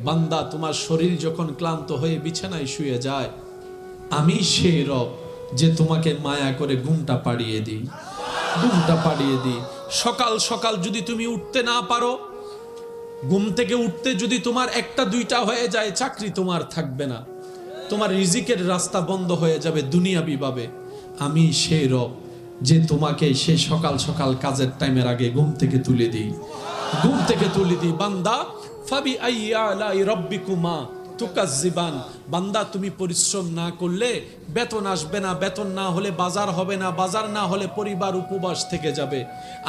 বান্দা তোমার শরীর যখন ক্লান্ত হয়ে বিছানায় শুয়ে যায়, আমি সেই রব যে তোমাকে মায়া করে ঘুমটা পাড়িয়ে দিই, ঘুমটা পাড়িয়ে দিই। সকাল সকাল যদি তুমি উঠতে না পারো, ঘুম থেকে উঠতে যদি তোমার একটা দুইটা হয়ে যায়, চাকরি তোমার থাকবে না, তোমার রিজিকের রাস্তা বন্ধ হয়ে যাবে দুনিয়াবি ভাবে। আমি সেই রব যে তোমাকে সে সকাল সকাল কাজের টাইমের আগে ঘুম থেকে তুলে দিই, ঘুম থেকে তুলে দিই। বান্দা ফাবি আইয়া আলাই রব্বিকুমা তুকাজ্জিবান, বান্দা তুমি পরিশ্রম না করলে বেতন আসবে না, বেতন না হলে বাজার হবে না, বাজার না হলে পরিবার উপবাস থেকে যাবে।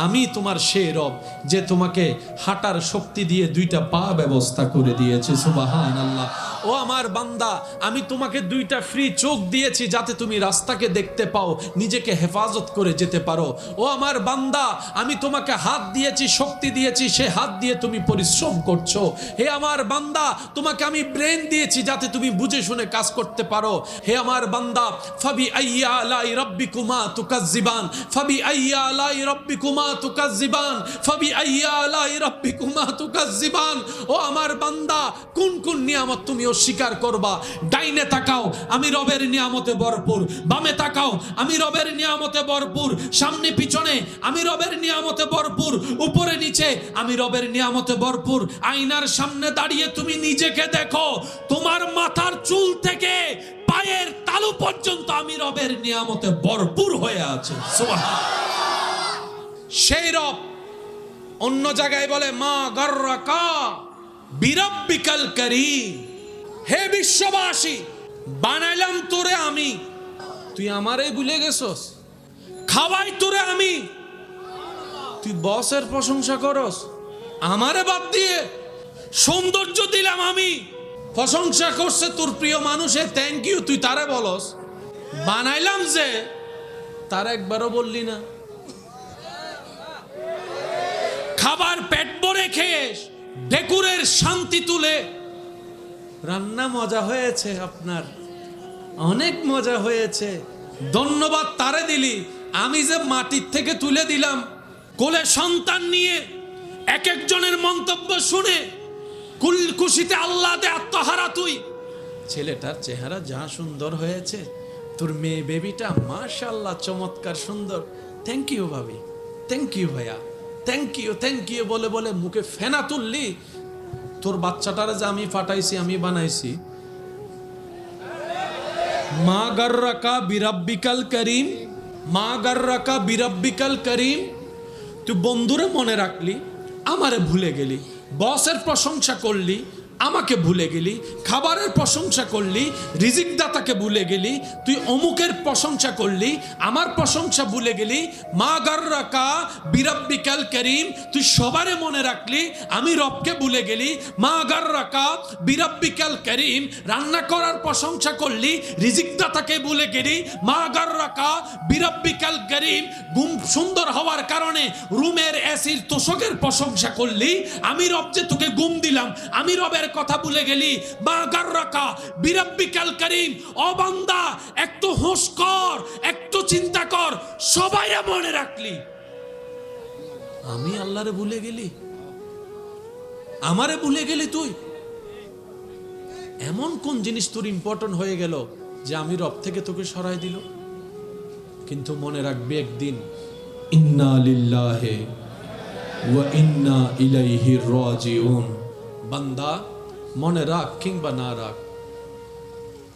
আমি তোমার সেই রব যে তোমাকে হাঁটার শক্তি দিয়ে দুইটা পা ব্যবস্থা করে দিয়েছে। সুবহানাল্লাহ। ও আমার বান্দা, আমি তোমাকে দুইটা ফ্রি চোখ দিয়েছি যাতে তুমি রাস্তাকে দেখতে পাও, নিজেকে হেফাজত করে যেতে পারো। ও আমার বান্দা, আমি তোমাকে হাত দিয়েছি, শক্তি দিয়েছি, সে হাত দিয়ে তুমি পরিশ্রম করছো। হে আমার বান্দা, তোমাকে আমি ব্রেন দিয়েছি যাতে তুমি বুঝে শুনে কাজ করতে পারো। হে আমার বান্দা, ফাবি আইয়া আলাই রব্বিকুমা তুকাজ্জিবান, ফাবি আইয়া আলাই রব্বিকুমা তুকাজ্জিবান, ফাবি আইয়া আলাই রব্বিকুমা তুকাজ্জিবান। ও আমার বান্দা, কোন কোন নিয়ামত তুমি অস্বীকার করবা? ডাইনে তাকাও, আমি রবের নিয়ামতে ভরপুর। বামে তাকাও, আমি রবের নিয়ামতে ভরপুর। সামনে পিছনে আমি রবের নিয়ামতে ভরপুর। উপরে নিচে আমি রবের নিয়ামতে ভরপুর। আয়নার সামনে দাঁড়িয়ে তুমি নিজেকে দেখো, তোমার মাথার চুল থেকে পায়ের তালু পর্যন্ত আমি রবের নিয়ামতে ভরপুর হয়ে আছে। সেই রব অন্য জায়গায় বলে মা গর্রাকা বিরাব্বিকাল কারীম, হে বিশ্ববাসী, বানাইলাম তোরে আমি, তুই আমারে ভুলে গেছস। খাওয়াই তোরে আমি, তুই বসের প্রশংসা করস আমারে বাদ দিয়ে। সৌন্দর্য দিলাম আমি, প্রশংসা করছে তোর প্রিয় মানুষে থ্যাংক ইউ, তুই তারে বলস। বানাইলাম যে, তার একবারও বললি না। খাবার পেট ভরে খেয়ে ডেকুরের শান্তি তুলে, রান্না মজা হয়েছে আপনার, অনেক মজা হয়েছে, ধন্যবাদ তারে দিলি। আমি যে মাটির থেকে তুলে দিলাম, কোলে সন্তান নিয়ে এক একজনের মন্তব্য শুনে খুশিতে আল্লাহতে আত্মহারা তুই। ছেলেটার চেহারা যা সুন্দর হয়েছে, তোর মেয়ে বেবিটা মাশাআল্লাহ চমৎকার সুন্দর, থ্যাংক ইউ ভাবি, থ্যাংক ইউ ভাইয়া, থ্যাংক ইউ বলে বলে মুখে ফেনা তুললি। তোর বাচ্চাটারে যে আমি ফাটাইছি, আমি বানাইছি। মা গর্রাকা বিরাব্বিকাল করিম, মা গর্রাকা বিরাব্বিকাল করিম। তুই বন্ধুরে মনে রাখলি, আমারে ভুলে গেলি। বসের প্রশংসা করলি, আমাকে ভুলে গেলি। খাবারের প্রশংসা করলি, রিজিক দাতাকে ভুলে গেলি। তুই অমুকের প্রশংসা করলি, আমার প্রশংসা ভুলে গেলি। মা গর্রাকা বিরাব্বিকাল করিম, তুই সবারে মনে রাখলি, আমি রবকে ভুলে গেলি। মা গর্রাকা বিরাব্বিকাল করিম, রান্না করার প্রশংসা করলি, রিজিক দাতাকে ভুলে গেলি। মা গর্রাকা বিরাব্বিকাল করিম, ঘুম সুন্দর হওয়ার কারণে রুমের এসির তোষকের প্রশংসা করলি, আমি রব যে তোকে ঘুম দিলাম, আমি রবের কথা ভুলে গেলি। মা গর্রাকা বিরাব্বিকাল করিম। ও বান্দা, একটু হোশ কর, একটু চিন্তা কর, সবাই মনে রাখলি, আমি আল্লাহরে ভুলে গেলি, আমারে ভুলে গেলি। তুই এমন কোন জিনিস তোর ইম্পর্টেন্ট হয়ে গেল যে আমি রব থেকে তোকে সরাই দিল? কিন্তু মনে রাখবি একদিন, ইন্না লিল্লাহি ওয়া ইন্না ইলাইহি রাজিউন। বান্দা মনে রাখ কিংবা না রাখ,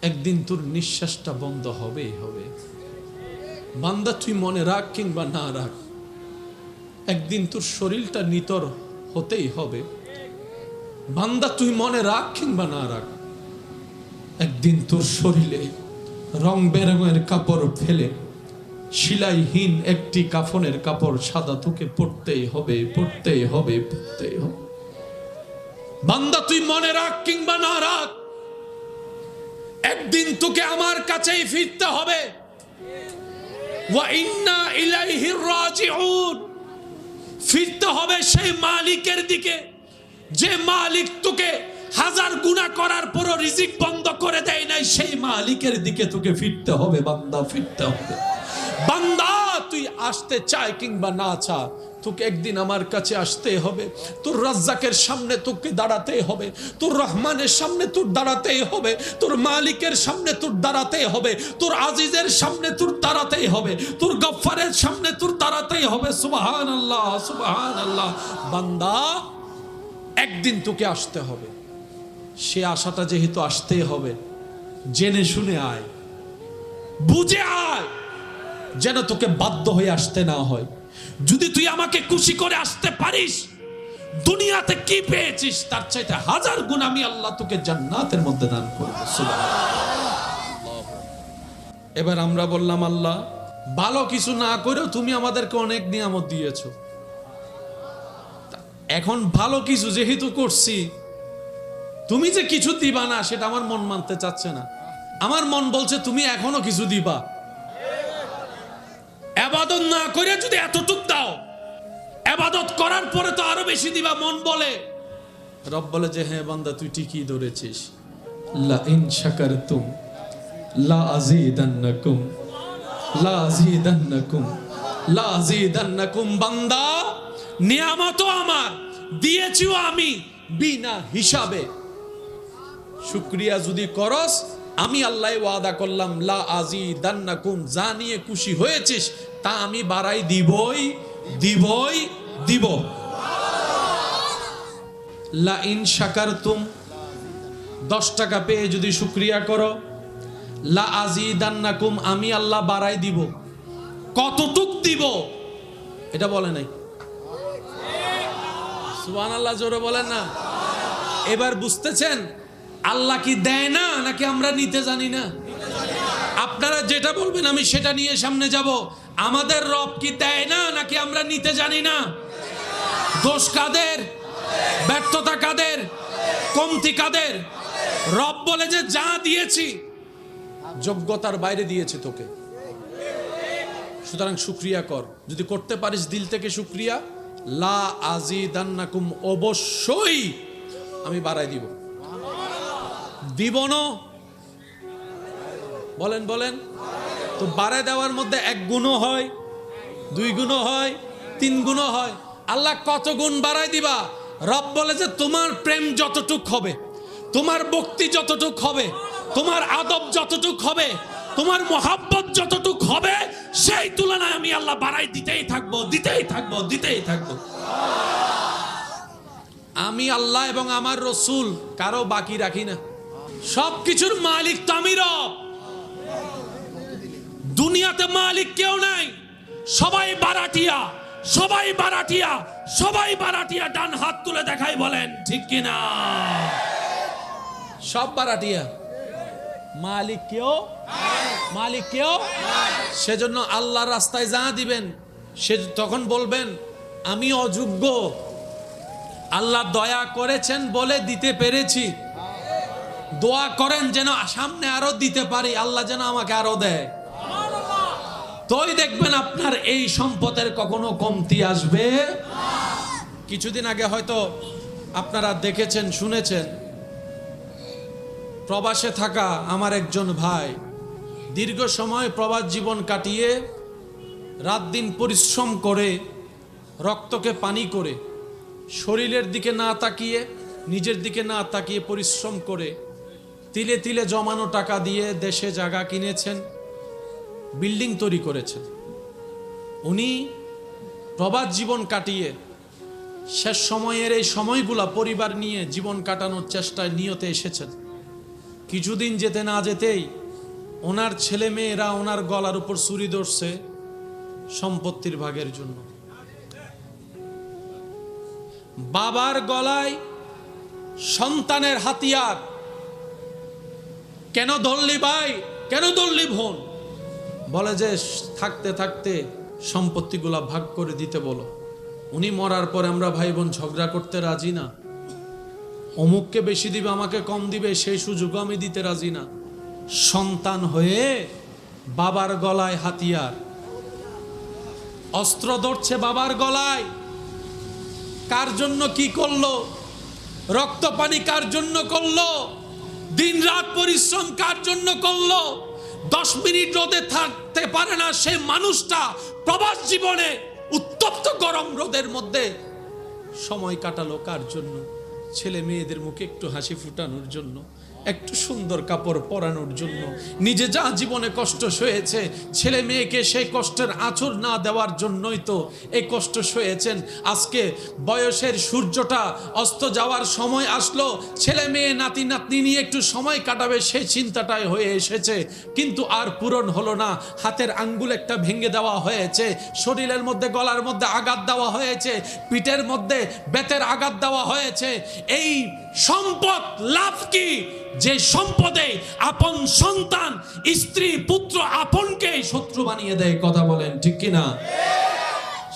একদিন তোর নিঃশ্বাসটা বন্ধ হবেই হবে। বান্দা তুই মনে রাখ কিংবা না রাখ, একদিন তোর শরীরটা নিতর হতেই হবে। বান্দা তুই মনে রাখ কিংবা না রাখ, একদিন তোর শরীরে রং বেরঙের কাপড় ফেলে সেলাইহীন একটি কাফনের কাপড় সাদা তোকে পড়তেই হবে, পড়তেই হবে, পড়তেই হবে। বান্দা তুই মনে রাখ কিংবা না রাখ, একদিন তোকে আমার কাছেই ফিরতে হবে। ওয়া ইন্না ইলাইহি রাজিউন, ফিরতে হবে সেই মালিকের দিকে যে মালিক তোকে হাজার গুনাহ করার পরও রিজিক বন্ধ করে দেয় নাই। সেই মালিকের দিকে তোকে ফিরতে হবে বান্দা, ফিরতে হবে। বান্দা তুই আসতে চায় কিংবা না চা, তোকে একদিন আমার কাছে আসতে হবে, তোর রাজ্জাকের সামনে তোকে দাঁড়াতে হবে, তোর রহমানের সামনে তোর দাঁড়াতে হবে, তোর মালিকের সামনে তোর দাঁড়াতে হবে, তোর আজিজের সামনে তোর দাঁড়াতে হবে, তোর গফফারের সামনে তোর দাঁড়াতে হবে। সুবহানাল্লাহ, সুবহানাল্লাহ। বান্দা, একদিন তোকে আসতে হবে। সে আশাটা যেহেতু আসতেই হবে, জেনে শুনে আয়, বুঝে আয়, যেন তোকে বাধ্য হয়ে আসতে না হয়। যদি তুই আমাকে খুশি করে আসতে পারিস, দুনিয়াতে কি পেয়েছিস তার চাইতে 1000 গুণ আমি আল্লাহ তোকে জান্নাতের মধ্যে দান করব। সুবহানাল্লাহ। এবার আমরা বললাম, আল্লাহ ভালো কিছু না করেও তুমি আমাদেরকে অনেক নিয়ামত দিয়েছো, এখন ভালো কিছু যেহেতু করছি, তুমি যে কিছু দিবা না সেটা আমার মন মানতে চাচ্ছে না। আমার মন বলছে তুমি এখনো কিছু দিবা। ইবাদত না করে যদি এতটুক দাও, ইবাদত করার পরে তো আরো বেশি দিবা। মন বলে, রব বলে যে হ্যাঁ বান্দা তুই ঠিকই ধরেছিস, লা ইন শাকারতুম লা আযীদান্নাকুম, লা আযীদান্নাকুম, লা আযীদান্নাকুম। বান্দা, নিয়ামতও আমার, দিয়েছিও আমি বিনা হিসাবে। শুকরিয়া যদি করস, আমি আল্লাহ ওয়াদা করলাম লা আযীদান্নাকুম, যা নিয়ে খুশি হয়েছিস তা আমি বাড়াই দিবই দিবই দিব। লা ইন শাকারতুম, 10 টাকা পেয়ে যদি শুকরিয়া করো, লা আযীদান্নাকুম, আমি আল্লাহ বাড়াই দিব। কতটুক দিব এটা বলে নাই। সুবহানাল্লাহ, জোরে বলেন না। এবার বুঝতেছেন আল্লাহ কি দেয় না নাকি আমরা নিতে জানি না? আপনারা যেটা বলবেন আমি সেটা নিয়ে সামনে যাব। আমাদের রব কি দেয় না নাকি আমরা নিতে জানি না? দোষ কাদের, ব্যর্থতা কাদের, কমতি কাদের? রব বলে যে যা দিয়েছি যোগ্যতার বাইরে দিয়েছি তোকে, সুতরাং শুকরিয়া কর। যদি করতে পারিস দিল থেকে শুকরিয়া, লা আযীদান্নাকুম, অবশ্যই আমি বাড়াই দিব। দিব না? বলেন বলেন। তো বাড়াই দেওয়ার মধ্যে 1 গুণও হয়, 2 গুণও হয়, 3 গুণও হয়। আল্লাহ কত গুণ বাড়াই দিবা? রব বলে যে তোমার প্রেম যতটুক হবে, তোমার ভক্তি যতটুক হবে, তোমার আদব যতটুক হবে, তোমার মোহাব্বত যতটুক হবে, সেই তুলনায় আমি আল্লাহ বাড়াই দিতেই থাকবো, দিতেই থাকবো, দিতেই থাকবো। আমি আল্লাহ এবং আমার রসুল কারো বাকি রাখি না। সবকিছুর মালিক তো আমি রব। দুনিয়াতে মালিক কেউ নাই, সবাই বারাটিয়া, সবাই বারাটিয়া, সবাই বারাটিয়া। ডান হাত তুলে দেখাই, বলেন ঠিক কিনা? সব বারাটিয়া, মালিক কেউ, মালিক কেউ। সেজন্য আল্লাহর রাস্তায় যা দিবেন সে তখন বলবেন আমি অযোগ্য, আল্লাহ দয়া করেছেন বলে দিতে পেরেছি। দোয়া করেন যেন সামনে আরো দিতে পারি, আল্লাহ যেন আমাকে আরো দেয়। তোই দেখবেন আপনার এই সম্পদের কখনো কমতি আসবে। কিছুদিন আগে হয়তো আপনারা দেখেছেন, শুনেছেন, প্রবাসে থাকা আমার একজন ভাই দীর্ঘ সময় প্রবাস জীবন কাটিয়ে রাত দিন পরিশ্রম করে, রক্তকে পানি করে, শরীরের দিকে না তাকিয়ে, নিজের দিকে না তাকিয়ে পরিশ্রম করে তিলে তিলে জমানো টাকা দিয়ে দেশে জায়গা কিনেছেন, বিল্ডিং তৈরি করেছেন। উনি প্রবাস জীবন কাটিয়ে শেষ সময়ের এই সময়গুলা পরিবার নিয়ে জীবন কাটানোর চেষ্টায় নিয়তে এসেছেন। কিছুদিন যেতে না যেতেই ওনার ছেলে মেয়েরা ওনার গলার উপর ছুরি ধরছে সম্পত্তির ভাগের জন্য। বাবার গলায় সন্তানের হাতিয়ার। কেন ধরলি ভাই, কেন ধরলি বোন? বলে যে থাকতে থাকতে সম্পত্তিগুলা ভাগ করে দিতে বলো। উনি মরার পরে আমরা ভাই বোন ঝগড়া করতে রাজি না। অমুককে বেশি দিবে, আমাকে কম দিবে, সেই সুযোগও আমি দিতে রাজি না। সন্তান হয়ে বাবার গলায় হাতিয়ার, অস্ত্র ধরছে বাবার গলায়। কার জন্য কি করলো? রক্ত পানি কার জন্য করলো? দিন রাত পরিশ্রম কার জন্য করলো? 10 মিনিট রোদে থাকতে পারে না সে মানুষটা প্রবাস জীবনে উত্তপ্ত গরম রোদের মধ্যে সময় কাটালো কার জন্য? ছেলে মেয়েদের মুখে একটু হাসি ফুটানোর জন্য, একটু সুন্দর কাপড় পরানোর জন্য। নিজে যা জীবনে কষ্ট সয়েছে, ছেলে মেয়েকে সেই কষ্টের আঁচড় না দেওয়ার জন্যই তো এই কষ্ট সয়েছেন। আজকে বয়সের সূর্যটা অস্ত যাওয়ার সময় আসলো, ছেলে মেয়ে নাতি নাতনি নিয়ে একটু সময় কাটাবে সেই চিন্তাটাই হয়ে এসেছে, কিন্তু আর পূরণ হলো না। হাতের আঙ্গুল একটা ভেঙে দেওয়া হয়েছে, শরীরের মধ্যে গলার মধ্যে আঘাত দেওয়া হয়েছে, পিঠের মধ্যে বেতের আঘাত দেওয়া হয়েছে। এই সম্পদ লাভ কি? যে সম্পদে আপন সন্তান, স্ত্রী, পুত্র আপনকে শত্রু বানিয়ে দেয়। কথা বলেন ঠিক কিনা?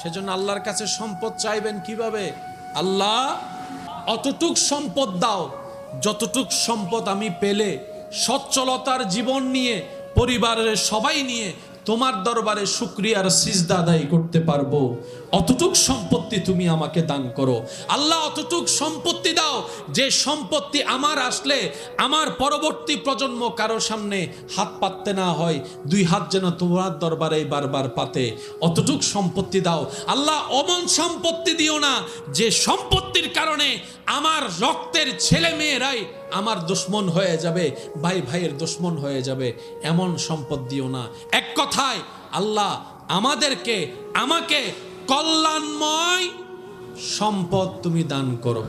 সেজন্য আল্লাহর কাছে সম্পদ চাইবেন কিভাবে? আল্লাহ অতটুক সম্পদ দাও যতটুক সম্পদ আমি পেলে সচ্ছলতার জীবন নিয়ে, পরিবারের সবাই নিয়ে তোমার দরবারে শুকরিয়ার সিজদা আদায় করতে পারবো, অতটুক সম্পত্তি তুমি আমাকে দান করো। আল্লাহ অতটুক সম্পত্তি দাও যে সম্পত্তি আমার আসলে আমার পরবর্তী প্রজন্ম কারো সামনে হাত পাততে না হয়, দুই হাত যেন তোমার দরবারে বারবার পাতে, অতটুক সম্পত্তি দাও। আল্লাহ অমন সম্পত্তি দিও না যে সম্পত্তির কারণে আমার রক্তের ছেলে মেয়েরাই আমার দুশ্মন হয়ে যাবে, ভাই ভাইয়ের দুশ্মন হয়ে যাবে, এমন সম্পদ দিও না। এক কথায় আল্লাহ আমাকে কল্যাণময় সম্পদ তুমি দান করো।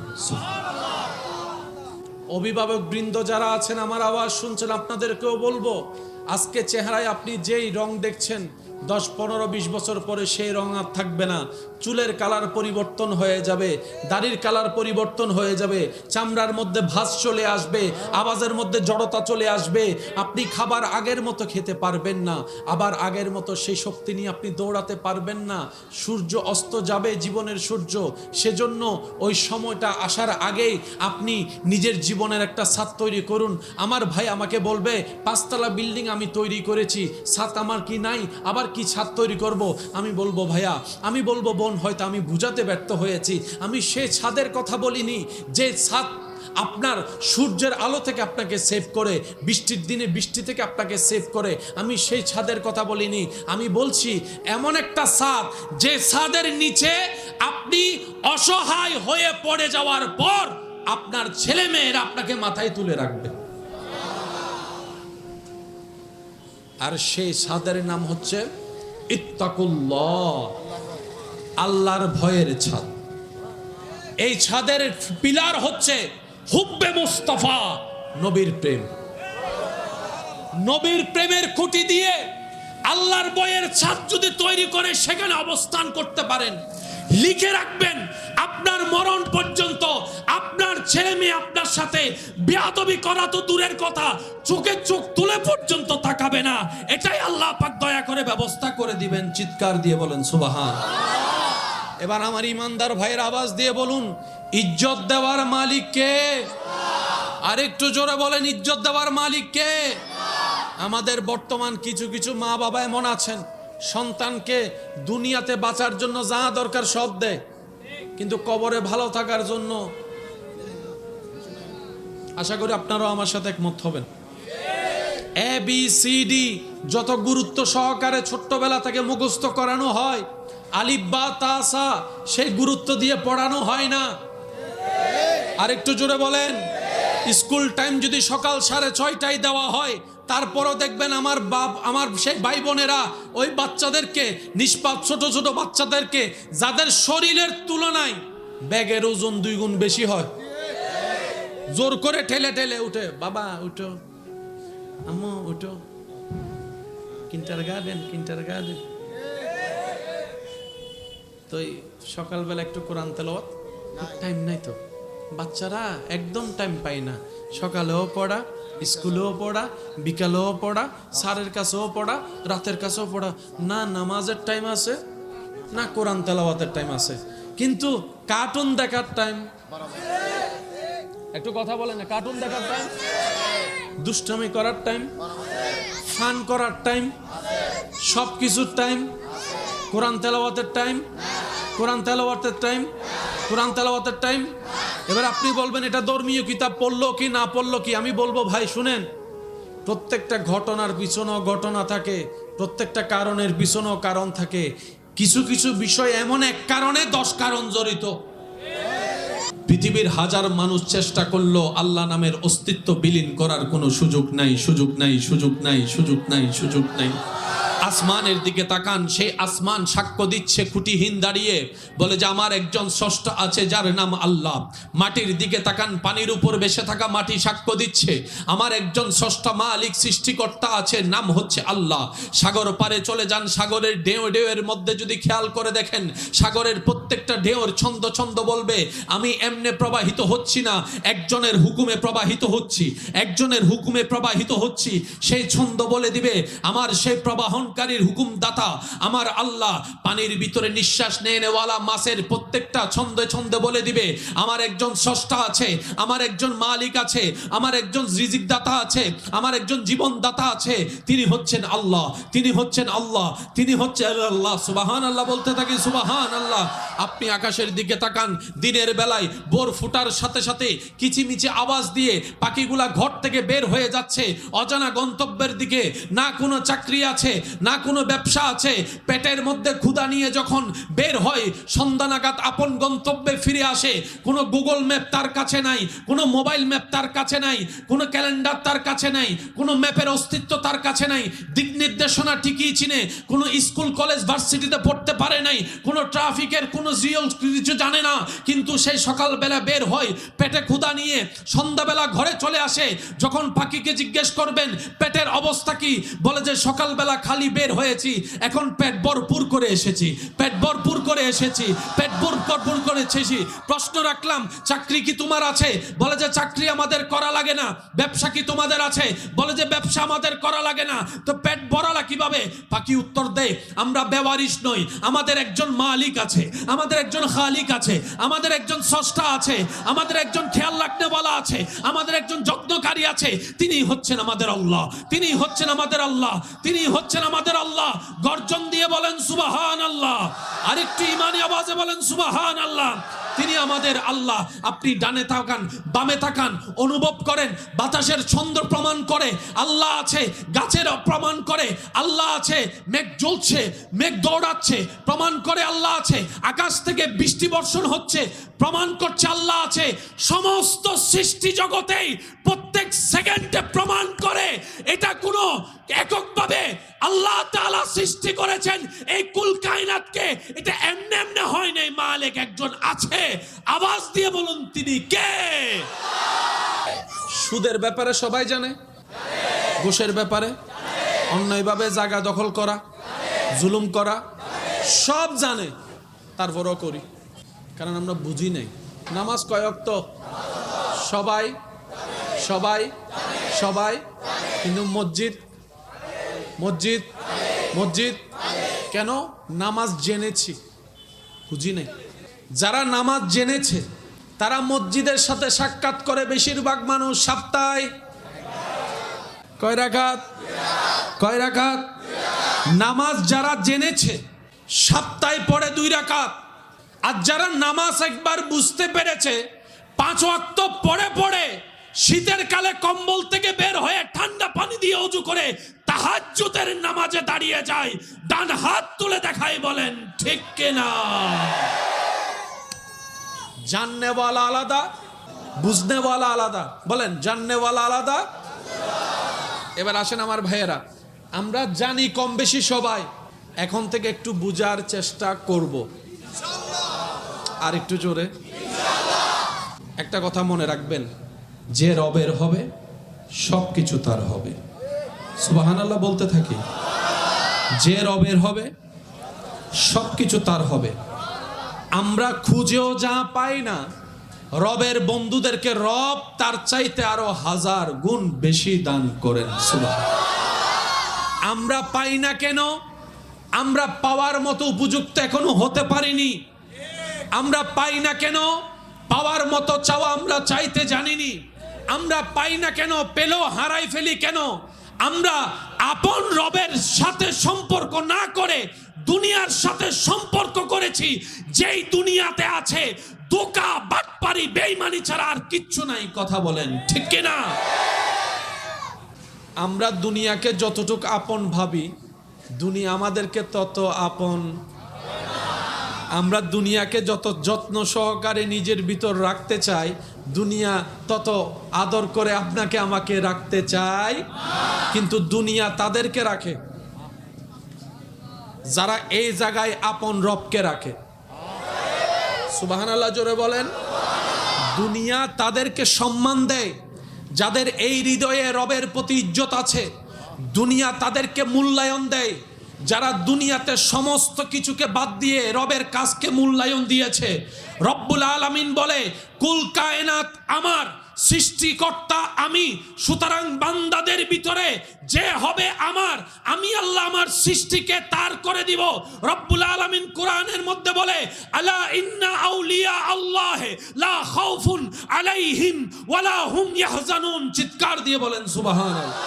অভিভাবক বৃন্দ যারা আছেন, আমার আওয়াজ শুনছেন, আপনাদেরকেও বলবো, আজকে চেহারায় আপনি যেই রং দেখছেন 10, 15, 20 বছর পরে সেই রং আর থাকবে না। চুলের কালার পরিবর্তন হয়ে যাবে, দাড়ির কালার পরিবর্তন হয়ে যাবে, চামড়ার মধ্যে ভাঁজ চলে আসবে, আওয়াজের মধ্যে জড়তা চলে আসবে। আপনি খাবার আগের মতো খেতে পারবেন না, আবার আগের মতো সেই শক্তি নিয়ে আপনি দৌড়াতে পারবেন না। সূর্য অস্ত যাবে, জীবনের সূর্য। সেজন্য ওই সময়টা আসার আগেই আপনি নিজের জীবনের একটা ছাদ তৈরি করুন। আমার ভাই আমাকে বলবে 5 তলা বিল্ডিং আমি তৈরি করেছি, ছাদ আমার কি নাই, আবার কি ছাদ তৈরি করব? আমি বলবো ভাইয়া, আমি বলবো বোন, হয়তো আমি বুঝাতে ব্যর্থ হয়েছি। আমি সেই ছাদের কথা বলিনি যে ছাদ আপনার সূর্যের আলো থেকে আপনাকে সেভ করে, বৃষ্টির দিনে বৃষ্টি থেকে আপনাকে সেভ করে, আমি সেই ছাদের কথা বলিনি। আমি বলছি এমন একটা ছাদ যে ছাদের নিচে আপনি অসহায় হয়ে পড়ে যাওয়ার পর আপনার ছেলে মেয়েরা আপনাকে মাথায় তুলে রাখবে। আর সেই ছাদের নাম হচ্ছে ইত্তাকুল্লাহ, আল্লাহর ভয়ের ছাদ। এই ছাদের পিলার হচ্ছে হুব্বে মুস্তাফা, নবীর প্রেম। নবীর প্রেমের খুঁটি দিয়ে আল্লাহর ভয়ের ছাদ যদি তৈরি করে সেখানে অবস্থান করতে পারেন, লিখে রাখবেন আপনার মরণ পর্যন্ত আপনার ছেলে মেয়ে আপনার সাথে বেয়াদবি করা তো দূরের কথা, চোখে চোখ তুলে পর্যন্ত তাকাবে না। এটাই আল্লাহ পাক দয়া করে ব্যবস্থা করে দিবেন। চিৎকার দিয়ে বলেন সুবহান। এবার আমার ইমানদার ভাইয়ের আওয়াজ দিয়ে বলুন, ইজ্জত দেওয়ার মালিক কে? আর একটু জোরে বলেন, ইজ্জত দেওয়ার মালিক কে? আমাদের বর্তমান কিছু কিছু মা বাবা এমন আছেন, সন্তানকে দুনিয়াতে বাঁচার জন্য যা দরকার সব দেয়, কিন্তু কবরে ভালো থাকার জন্য, আশা করি আপনারাও আমার সাথে একমত হবেন, ABCD যত গুরুত্ব সহকারে ছোট্টবেলা থেকে মুখস্থ করানো হয়, আলিফ বা তা সা সেই গুরুত্ব দিয়ে পড়ানো হয় না। আর একটু জোরে বলেন, স্কুল টাইম যদি সকাল 6:30টায় দেওয়া হয়, তারপরও দেখবেন আমার সেই ভাই বোনেরা ওই বাচ্চাদেরকে, নিষ্পাপ ছোট ছোট বাচ্চাদেরকে, যাদের শরীরের তুলনায় ব্যাগের ওজন 2 গুণ বেশি হয়, জোর করে ঠেলে ঠেলে উঠে, বাবা উঠো, আম্মু উঠো, কিন্টারগার্টেন। তো সকালবেলা একটু কোরআন তেলাওয়াত, টাইম নাই তো, বাচ্চারা একদম টাইম পায় না। সকালেও পড়া, স্কুলেও পড়া, বিকালেও পড়া, স্যারের কাছেও পড়া, রাতের কাছেও পড়া, না নামাজের টাইম আছে, না কোরআন তেলাওয়াতের টাইম আছে, কিন্তু কার্টুন দেখার টাইম। একটু কথা বলেন না, কার্টুন দেখার টাইম, দুষ্টামি করার টাইম, ফান করার টাইম, সব কিছুর টাইম, কোরআন তেলাওয়াতের টাইম, কোরআন তেলাওয়াতের টাইম, কোরআন তেলাওয়াতের টাইম। এবার আপনি বলবেন এটা ধর্মীয় কিতাব পড়লো কি না পড়লো কি? আমি বলবো ভাই শুনেন, প্রত্যেকটা ঘটনার পিছনেও ঘটনা থাকে, প্রত্যেকটা কারণের পিছনেও কারণ থাকে। কিছু কিছু বিষয় এমন এক কারণে 10 কারণ জড়িত। পৃথিবীর হাজার মানুষ চেষ্টা করলো আল্লাহ নামের অস্তিত্ব বিলীন করার কোনো সুযোগ নাই, সুযোগ নাই, সুযোগ নাই, সুযোগ নাই, সুযোগ নাই। আসমানের দিকে তাকান, সেই আসমান সাক্ষ্য দিচ্ছে খুঁটিহীন দাঁড়িয়ে, বলে যে আমার একজন স্রষ্টা আছে যার নাম আল্লাহ। মাটির দিকে তাকান, পানির উপর ভেসে থাকা মাটি সাক্ষ্য দিচ্ছে আমার একজন স্রষ্টা মালিক সৃষ্টিকর্তা আছে, নাম হচ্ছে আল্লাহ। সাগর পারে চলে যান, সাগরের ঢেউ ঢেউয়ের মধ্যে যদি খেয়াল করে দেখেন, সাগরের প্রত্যেকটা ঢেউর ছন্দ ছন্দ বলবে আমি এমনে প্রবাহিত হচ্ছি না, একজনের হুকুমে প্রবাহিত হচ্ছি, একজনের হুকুমে প্রবাহিত হচ্ছি। সেই ছন্দ বলে দিবে আমার সেই প্রবাহনকারীর হুকুমদাতা আমার আল্লাহ। পানির ভিতরে নিঃশ্বাস নেওয়ালা মাছের প্রত্যেকটা ছন্দে ছন্দে বলে দিবে আমার একজন স্রষ্টা আছে, আমার একজন মালিক আছে, আমার একজন রিজিকদাতা আছে, আমার একজন জীবনদাতা আছে। তিনি হচ্ছেন আল্লাহ, তিনি হচ্ছেন আল্লাহ, তিনি হচ্ছেন আল্লাহ। সুবহানাল্লাহ বলতে থাকি, সুবহানাল্লাহ। আপনি আকাশের দিকে তাকান, দিনের বেলায় ভোর ফুটার সাথে সাথে কিচিমিচি আওয়াজ দিয়ে পাখিগুলা ঘর থেকে বের হয়ে যাচ্ছে অজানা গন্তব্যের দিকে। না কোনো চাকরি আছে, না কোনো ব্যবসা আছে, পেটের মধ্যে ক্ষুধা নিয়ে যখন বের হয় সন্ধ্যা নাগাদ আপন গন্তব্যে ফিরে আসে। কোনো গুগল ম্যাপ তার কাছে নাই, কোনো মোবাইল ম্যাপ তার কাছে নাই, কোনো ক্যালেন্ডার তার কাছে নাই, কোনো ম্যাপের অস্তিত্ব তার কাছে নাই, দিক নির্দেশনা ঠিকই চিনে, কোনো স্কুল কলেজ ভার্সিটিতে পড়তে পারে নাই, কোনো ট্রাফিকের কোনো জিওল কিছু জানে না, কিন্তু সেই সকালবেলা বের হয় পেটে ক্ষুধা নিয়ে, সন্ধ্যাবেলা ঘরে চলে আসে। যখন পাখিকে জিজ্ঞেস করবেন পেটের অবস্থা কি, বলে যে সকালবেলা খালি বের হয়েছি, এখন পেট ভরপুর করে এসেছি, পেট ভরপুর করে এসেছি, পেট ভরপুর করে এসেছি। প্রশ্ন রাখলাম চাকরি কি তোমার আছে, বলে যে চাকরি আমাদের করা লাগে না। ব্যবসা কি তোমাদের আছে, বলে যে ব্যবসা আমাদের করা লাগে না। তো পেট ভরালা কিভাবে? পাখি উত্তর দেয় আমরা বেওয়ারিশ নই, আমাদের একজন মালিক আছে, আমাদের একজন খালিক আছে, আমাদের একজন স্রষ্টা আছে, আমাদের একজন খেয়াল রাখনেওয়ালা আছে, আমাদের একজন যত্নকারী আছে। তিনি হচ্ছেন আমাদের আল্লাহ, তিনি হচ্ছেন আমাদের আল্লাহ, তিনি হচ্ছেন আমাদের আল্লাহ। গর্জন দিয়ে বলেন সুবহানাল্লাহ, আরেকটু ঈমানি আওয়াজে বলেন সুবহানাল্লাহ। তিনি আমাদের আল্লাহ। আপনি ডানে তাকান, বামে তাকান, অনুভব করেন বাতাসের ছন্দ প্রমাণ করে আল্লাহ আছে, গাছের প্রমাণ করে আল্লাহ আছে, মেঘ জ্বলছে, মেঘ দৌড়াচ্ছে, প্রমাণ করে আল্লাহ আছে, আকাশ থেকে বৃষ্টি বর্ষণ হচ্ছে, প্রমাণ করছে আল্লাহ আছে। সমস্ত সৃষ্টি জগতেই প্রত্যেক সেকেন্ডে প্রমাণ করে এটা কোনো এককভাবে আল্লাহ তাআলা সৃষ্টি করেছেন এই কুল কায়নাতকে। এটা এমনি এমনি হয় নাই, মালিক একজন আছে। আওয়াজ দিয়ে বলুন তিনি কে? সুদের ব্যাপারে সবাই জানে, ঘুষের ব্যাপারে, অন্যায়ভাবে জায়গা দখল করা, জুলুম করা, সব জানে, তারপরও করি, কারণ আমরা বুঝি নাই। নামাজ কয় ওয়াক্ত? সবাই সবাই সবাই, কিন্তু মসজিদ মসজিদ মসজিদ কেন? নামাজ জেনেছি, বুঝি নাই। যারা নামাজ জেনেছে তারা মসজিদের সাথে সাক্ষাৎ করে বেশিরভাগ মানুষ সপ্তাহে কয় রাকাত? কয় রাকাত? নামাজ যারা জেনেছে সপ্তাহে পড়ে 2 রাকাত। আর যারা নামাজ একবার বুঝতে পেরেছে 5 ওয়াক্ত পড়ে পড়ে শীতের কালে কম্বল থেকে বের হয়ে ঠান্ডা পানি দিয়ে ওযু করে তাহাজ্জুদের নামাজে দাঁড়িয়ে যায়। ডান হাত তুলে দেখাই, বলেন ঠিক কিনা? জাননেওয়ালা আলাদা, বুঝনেওয়ালা আলাদা। বলেন জাননেওয়ালা আলাদা। এবার আসেন আমার ভাইয়েরা, আমরা জানি কম বেশি সবাই, এখন থেকে একটু বুঝার চেষ্টা করব। আর একটু জোরে একটা কথা মনে রাখবেন, যে রবের হবে সবকিছু তার হবে। সুবহানাল্লাহ বলতে থাকি, যে রবের হবে সবকিছু তার হবে। আমরা খুঁজেও যা পাই না, রবের বন্ধুদেরকে রব তার চাইতে আরো 1000 গুণ বেশি দান করেন। সুবহানাল্লাহ। আমরা পাই না কেন? আমরা পাওয়ার মতো উপযুক্ত এখনো হতে পারিনি। আমরা পাই না কেন? পাওয়ার মতো চাওয়া আমরা চাইতে জানিনি। আমরা পাই না কেন? পেলেও হারাই ফেলি কেন? আমরা আপন রবের সাথে সম্পর্ক না করে দুনিয়ার সাথে সম্পর্ক করেছি, যেই দুনিয়াতে আছে ধোঁকা, বাটপারি, বেঈমানি ছাড়া আর কিচ্ছু নাই। কথা বলেন ঠিক কিনা? আমরা দুনিয়াকে যতটুকু আপন ভাবি, দুনিয়া আমাদেরকে তত আপন আমরা দুনিয়াকে যত যত্ন সহকারে নিজের ভিতর রাখতে চাই, দুনিয়া তত আদর করে আপনাকে আমাকে রাখতে চায়। কিন্তু দুনিয়া তাদেরকে রাখে যারা এই জায়গায় আপন রবকে রাখে। সুবহানাল্লাহ জোরে বলেন। দুনিয়া তাদেরকে সম্মান দেয় যাদের এই হৃদয়ে রবের প্রতি ইজ্জত আছে। দুনিয়া তাদেরকে মূল্যায়ন দেয় যারা দুনিয়াতে সমস্ত কিছুকে বাদ দিয়ে রবের কাজকে মূল্যায়ন দিয়েছে। রব্বুল আলামিন বলে, কুল কায়নাত আমার, সৃষ্টিকর্তা আমি, সুতরাং বান্দাদের ভিতরে যে হবে আমার, আমি আল্লাহ আমার সৃষ্টিকে তার করে দিব। রব্বুল আলামিন কোরআনের মধ্যে বলে, আলা ইন্না আউলিয়া আল্লাহ লা খাউফুন আলাইহিম ওয়ালা হুম ইয়াহজানুন। চিৎকার দিয়ে বলেন সুবহানাল্লাহ।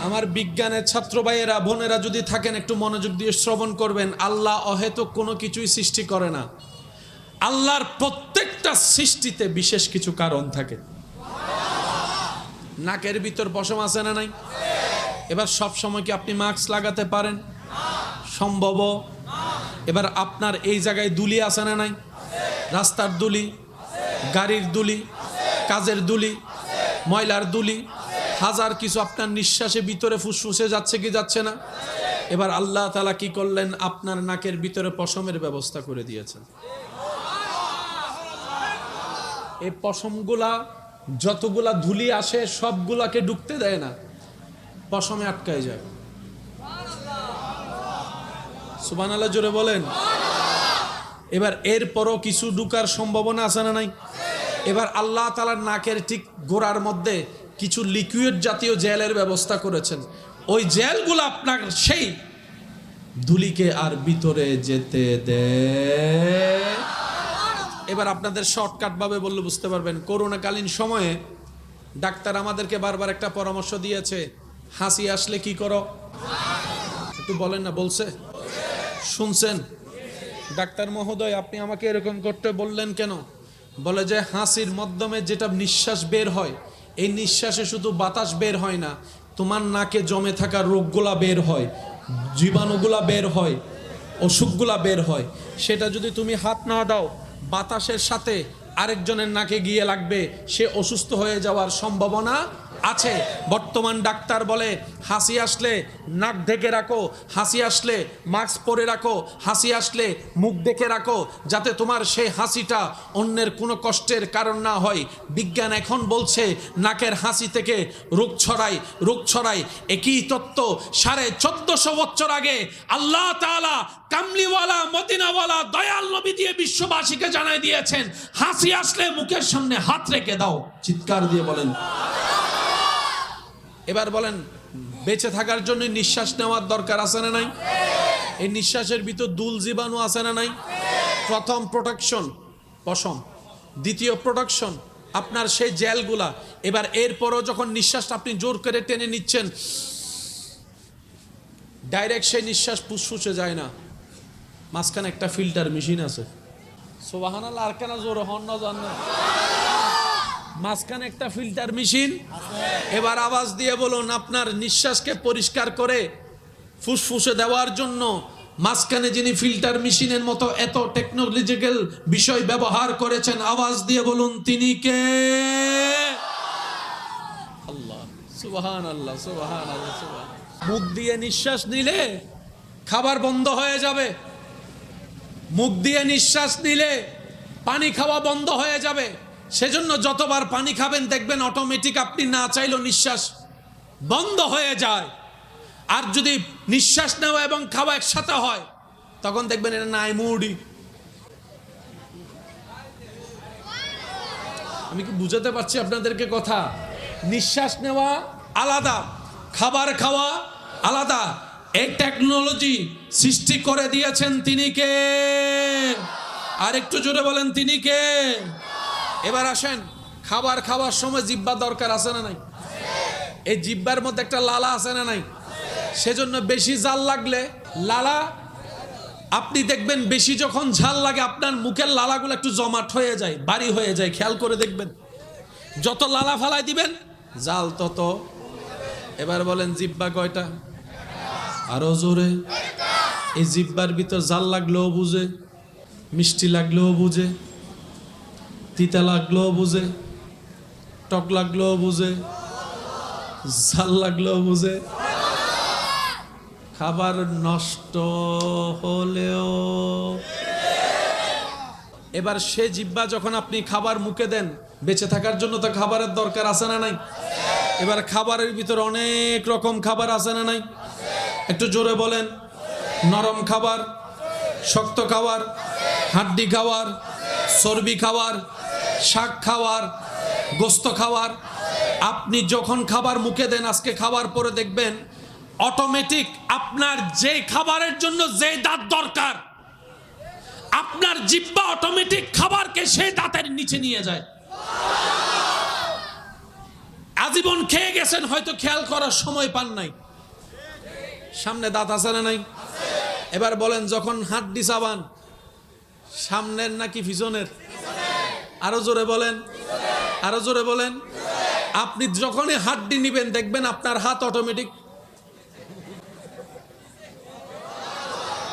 আমার বিজ্ঞানের ছাত্র ভাইয়েরা বোনেরা যদি থাকেন, একটু মনোযোগ দিয়ে শ্রবণ করবেন। আল্লাহ অহেতুক কোনো কিছুই সৃষ্টি করে না। আল্লাহর প্রত্যেকটা সৃষ্টিতে বিশেষ কিছু কারণ থাকে। নাকের ভিতর পশম আছে না নাই? এবার সব সময় কি আপনি মাস্ক লাগাতে পারেন? সম্ভব। এবার আপনার এই জায়গায় দুলি আছে না নাই? রাস্তার দুলি, গাড়ির দুলি, কাজের দুলি, ময়লার দুলি, হাজার কিছু আপনার নিঃশ্বাসে ভিতরে ফুসফুসে যাচ্ছে কি যাচ্ছে না? এবার আল্লাহ তাআলা কি করলেন? আপনার নাকের ভিতরে পশমের ব্যবস্থা করে দিয়েছেন। এই পশমগুলা যতগুলা ধুলি আসে সবগুলাকে ঢুকতে দেয় না, পশমে আটকায় যায়। সুবহানাল্লাহ জোরে বলেন। এবার এরপরও কিছু ঢুকার সম্ভাবনা আছে না নাই? এবার আল্লাহ তাআলার নাকের ঠিক গোড়ার মধ্যে কিছু লিকুইড জাতীয় জেলের ব্যবস্থা করেছেন। ওই জেলগুলো আপনার সেই ধুলিকে আর ভিতরে যেতে দেয়। এবার আপনাদের শর্টকাট ভাবে বললে বুঝতে পারবেন। করোনাকালীন সময়ে ডাক্তার আমাদেরকে বারবার একটা পরামর্শ দিয়েছে, হাসি আসলে কি করো? একটু বলেন না, বলছে? শুনছেন? ডাক্তার মহোদয় আপনি আমাকে এরকম করতে বললেন কেন? বলে যে হাসির মাধ্যমে যেটা নিঃশ্বাস বের হয়, এই নিঃশ্বাসে শুধু বাতাস বের হয় না, তোমার নাকে জমে থাকা রোগগুলা বের হয়, জীবাণুগুলা বের হয়, অসুখগুলা বের হয়। সেটা যদি তুমি হাত না দাও, বাতাসের সাথে আরেকজনের নাকে গিয়ে লাগবে, সে অসুস্থ হয়ে যাওয়ার সম্ভাবনা আছে। বর্তমান ডাক্তার বলে হাসি আসলে নাক ঢেকে রাখো, হাসি আসলে মাস্ক পরে রাখো, হাসি আসলে মুখ ঢেকে রাখো, যাতে তোমার সেই হাসিটা অন্যের কোনো কষ্টের কারণ না হয়। বিজ্ঞান এখন বলছে নাকের হাসি থেকে রোগ ছড়ায়। একই তত্ত্ব 1450 বছর আগে আল্লাহ তাআলা কামলিওয়ালা মদিনাওয়ালা দয়াল নবী দিয়ে বিশ্ববাসীকে জানাই দিয়েছেন, হাসি আসলে মুখের সামনে হাত রেখে দাও। চিৎকার দিয়ে বলেন। এবার বলেন, বেঁচে থাকার জন্য নিঃশ্বাস নেওয়ার দরকার আছে না নাই? এই নিঃশ্বাসের ভিতর দুল জীবাণু আছে না নাই? প্রথম প্রোটেকশন পশম, দ্বিতীয় প্রোটেকশন আপনার সেই জেলগুলা। এবার এরপরও যখন নিঃশ্বাসটা আপনি জোর করে টেনে নিচ্ছেন, ডাইরেক্ট সেই নিঃশ্বাস ফুসফুসে যায় না, মাঝখানে একটা ফিল্টার মেশিন আছে। সুবহানাল্লাহ। আর কেন জোর হন না জান না? মাঝখানে একটা ফিল্টার মেশিন। এবার আওয়াজ দিয়ে বলুন, আপনার নিঃশ্বাসকে পরিষ্কার করে ফুসফুসে দেওয়ার জন্য মাঝখানে যিনি ফিল্টার মেশিনের মতো এত টেকনোলজিক্যাল বিষয় ব্যবহার করেছেন, আওয়াজ দিয়ে বলুন তিনি কে? আল্লাহ। সুবহানাল্লাহ, সুবহানাল্লাহ, সুবহানাল্লাহ। মুখ দিয়ে নিঃশ্বাস নিলে খাবার বন্ধ হয়ে যাবে, মুখ দিয়ে নিঃশ্বাস নিলে পানি খাওয়া বন্ধ হয়ে যাবে। সেজন্য যতবার পানি খাবেন দেখবেন অটোমেটিক আপনি না চাইলেও নিঃশ্বাস বন্ধ হয়ে যায়। আর যদি নিঃশ্বাস নেওয়া এবং খাওয়া একসাথে হয়, তখন দেখবেন এটা নাই মুডি। আমি কি বুঝাতে পারছি আপনাদেরকে কথা? নিঃশ্বাস নেওয়া আলাদা, খাবার খাওয়া আলাদা। এই টেকনোলজি সৃষ্টি করে দিয়েছেন তিনি কে? আর একটু জোরে বলেন তিনি কে? এবার আসেন, খাবার খাওয়ার সময় জিহ্বা দরকার আছে না নাই? এই জিহ্বার মধ্যে একটা লালা আছে না নাই? সেজন্য বেশি ঝাল লাগলে লালা, আপনি দেখবেন বেশি যখন ঝাল লাগে আপনার মুখের লালাগুলো একটু জমাট হয়ে যায়, ভারী হয়ে যায়। খেয়াল করে দেখবেন, যত লালা ফালাই দিবেন জাল তত। এবার বলেন জিহ্বা কয়টা? আরো জোরে। এই জিহ্বার ভিতর জাল লাগলেও বুঝে, মিষ্টি লাগলেও বুঝে, তিতা লাগলেও বুঝে, টক লাগলেও বুঝে, জাল লাগলেও বুঝে। খাবার নষ্ট হলেও। এবার সে জিহ্বা যখন আপনি খাবার মুখে দেন, বেঁচে থাকার জন্য তো খাবারের দরকার আছে না নাই? এবার খাবারের ভিতর অনেক রকম খাবার আছে না নাই? একটু জোরে বলেন। নরম খাবার, শক্ত খাবার, হাড্ডি খাবার, চর্বি খাবার, শাক খাবার, গোস্ত খাবার। আপনি যখন খাবার মুখে দেন, আজকে খাবার পরে দেখবেন অটোমেটিক আপনার যে খাবারের জন্য যে দাঁত দরকার, আপনার জিহ্বা অটোমেটিক খাবারকে সেই দাঁতের নিচে নিয়ে যায়। আজীবন খেয়ে গেছেন, হয়তো খেয়াল করার সময় পান নাই। সামনে দাঁত আছে না নাই? এবার বলেন, যখন হাড্ডি চাবান, সামনের নাকি পিছনের? আরো জোরে বলেন, আরো জোরে বলেন। আপনি যখনই হাড্ডি নিবেন, দেখবেন আপনার হাত অটোমেটিক।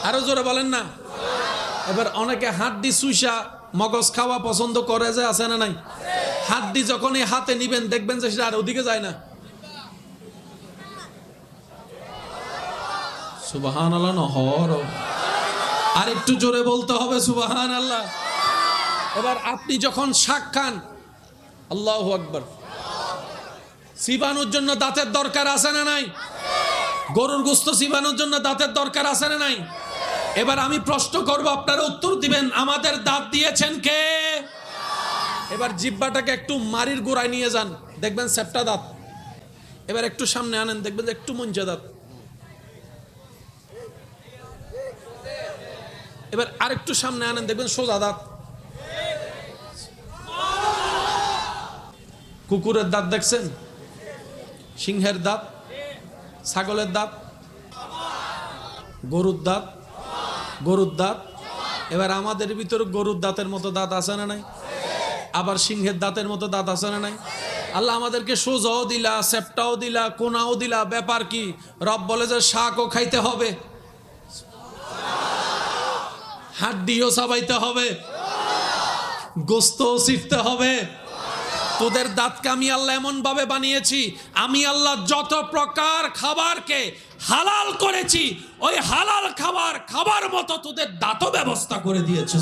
আরো জোরে বলেন না। এবার অনেকে হাড্ডি চুইসা মগজ খাওয়া পছন্দ করে, যে আছে না নাই? হাড্ডি যখনই হাতে নিবেন, দেখবেন যে সেটা আর ওদিকে যায় না। সুবহানাল্লাহ নহর। আর একটু জোরে বলতে হবে সুবহানাল্লাহ। এবার আপনি যখন শাক খান, আল্লাহু আকবার, চিবানোর জন্য দাঁতের দরকার আছে না নাই? গরুর গোশত চিবানোর জন্য দাঁতের দরকার আছে না নাই? এবার আমি প্রশ্ন করব, আপনারা উত্তর দিবেন, আমাদের দাঁত দিয়েছেন কে? এবার জিহ্বাটাকে একটু মারির গোড়ায় নিয়ে যান, দেখবেন সেপ্টা দাঁত। এবার একটু সামনে আনেন, দেখবেন যে একটু মঞ্চা দাঁত। এবার আরেকটু সামনে আনেন, দেখবেন সোজা দাঁত। কুকুরের দাঁত দেখছেন? সিংহের দাঁত, ছাগলের দাঁত, গরুর দাঁত, গরুর দাঁত। এবার আমাদের ভিতরে গরুর দাঁতের মতো দাঁত আছে না নাই? আবার সিংহের দাঁতের মতো দাঁত আছে না নাই? আল্লাহ আমাদেরকে সোজাও দিলা, সেপ্টাও দিলা, কোনাও দিলা। ব্যাপার কি? রব বলে যে শাকও খাইতে হবে, হাড্ডিও চাবাইতে হবে, গোস্তও চিরতে হবে। তোদের দাঁতকে আমি আল্লাহ এমন ভাবে বানিয়েছি, আমি আল্লাহ যত প্রকার খাবারকে হালাল করেছি, ওই হালাল খাবার মতো তোদের দাঁতও ব্যবস্থা করে দিয়েছে।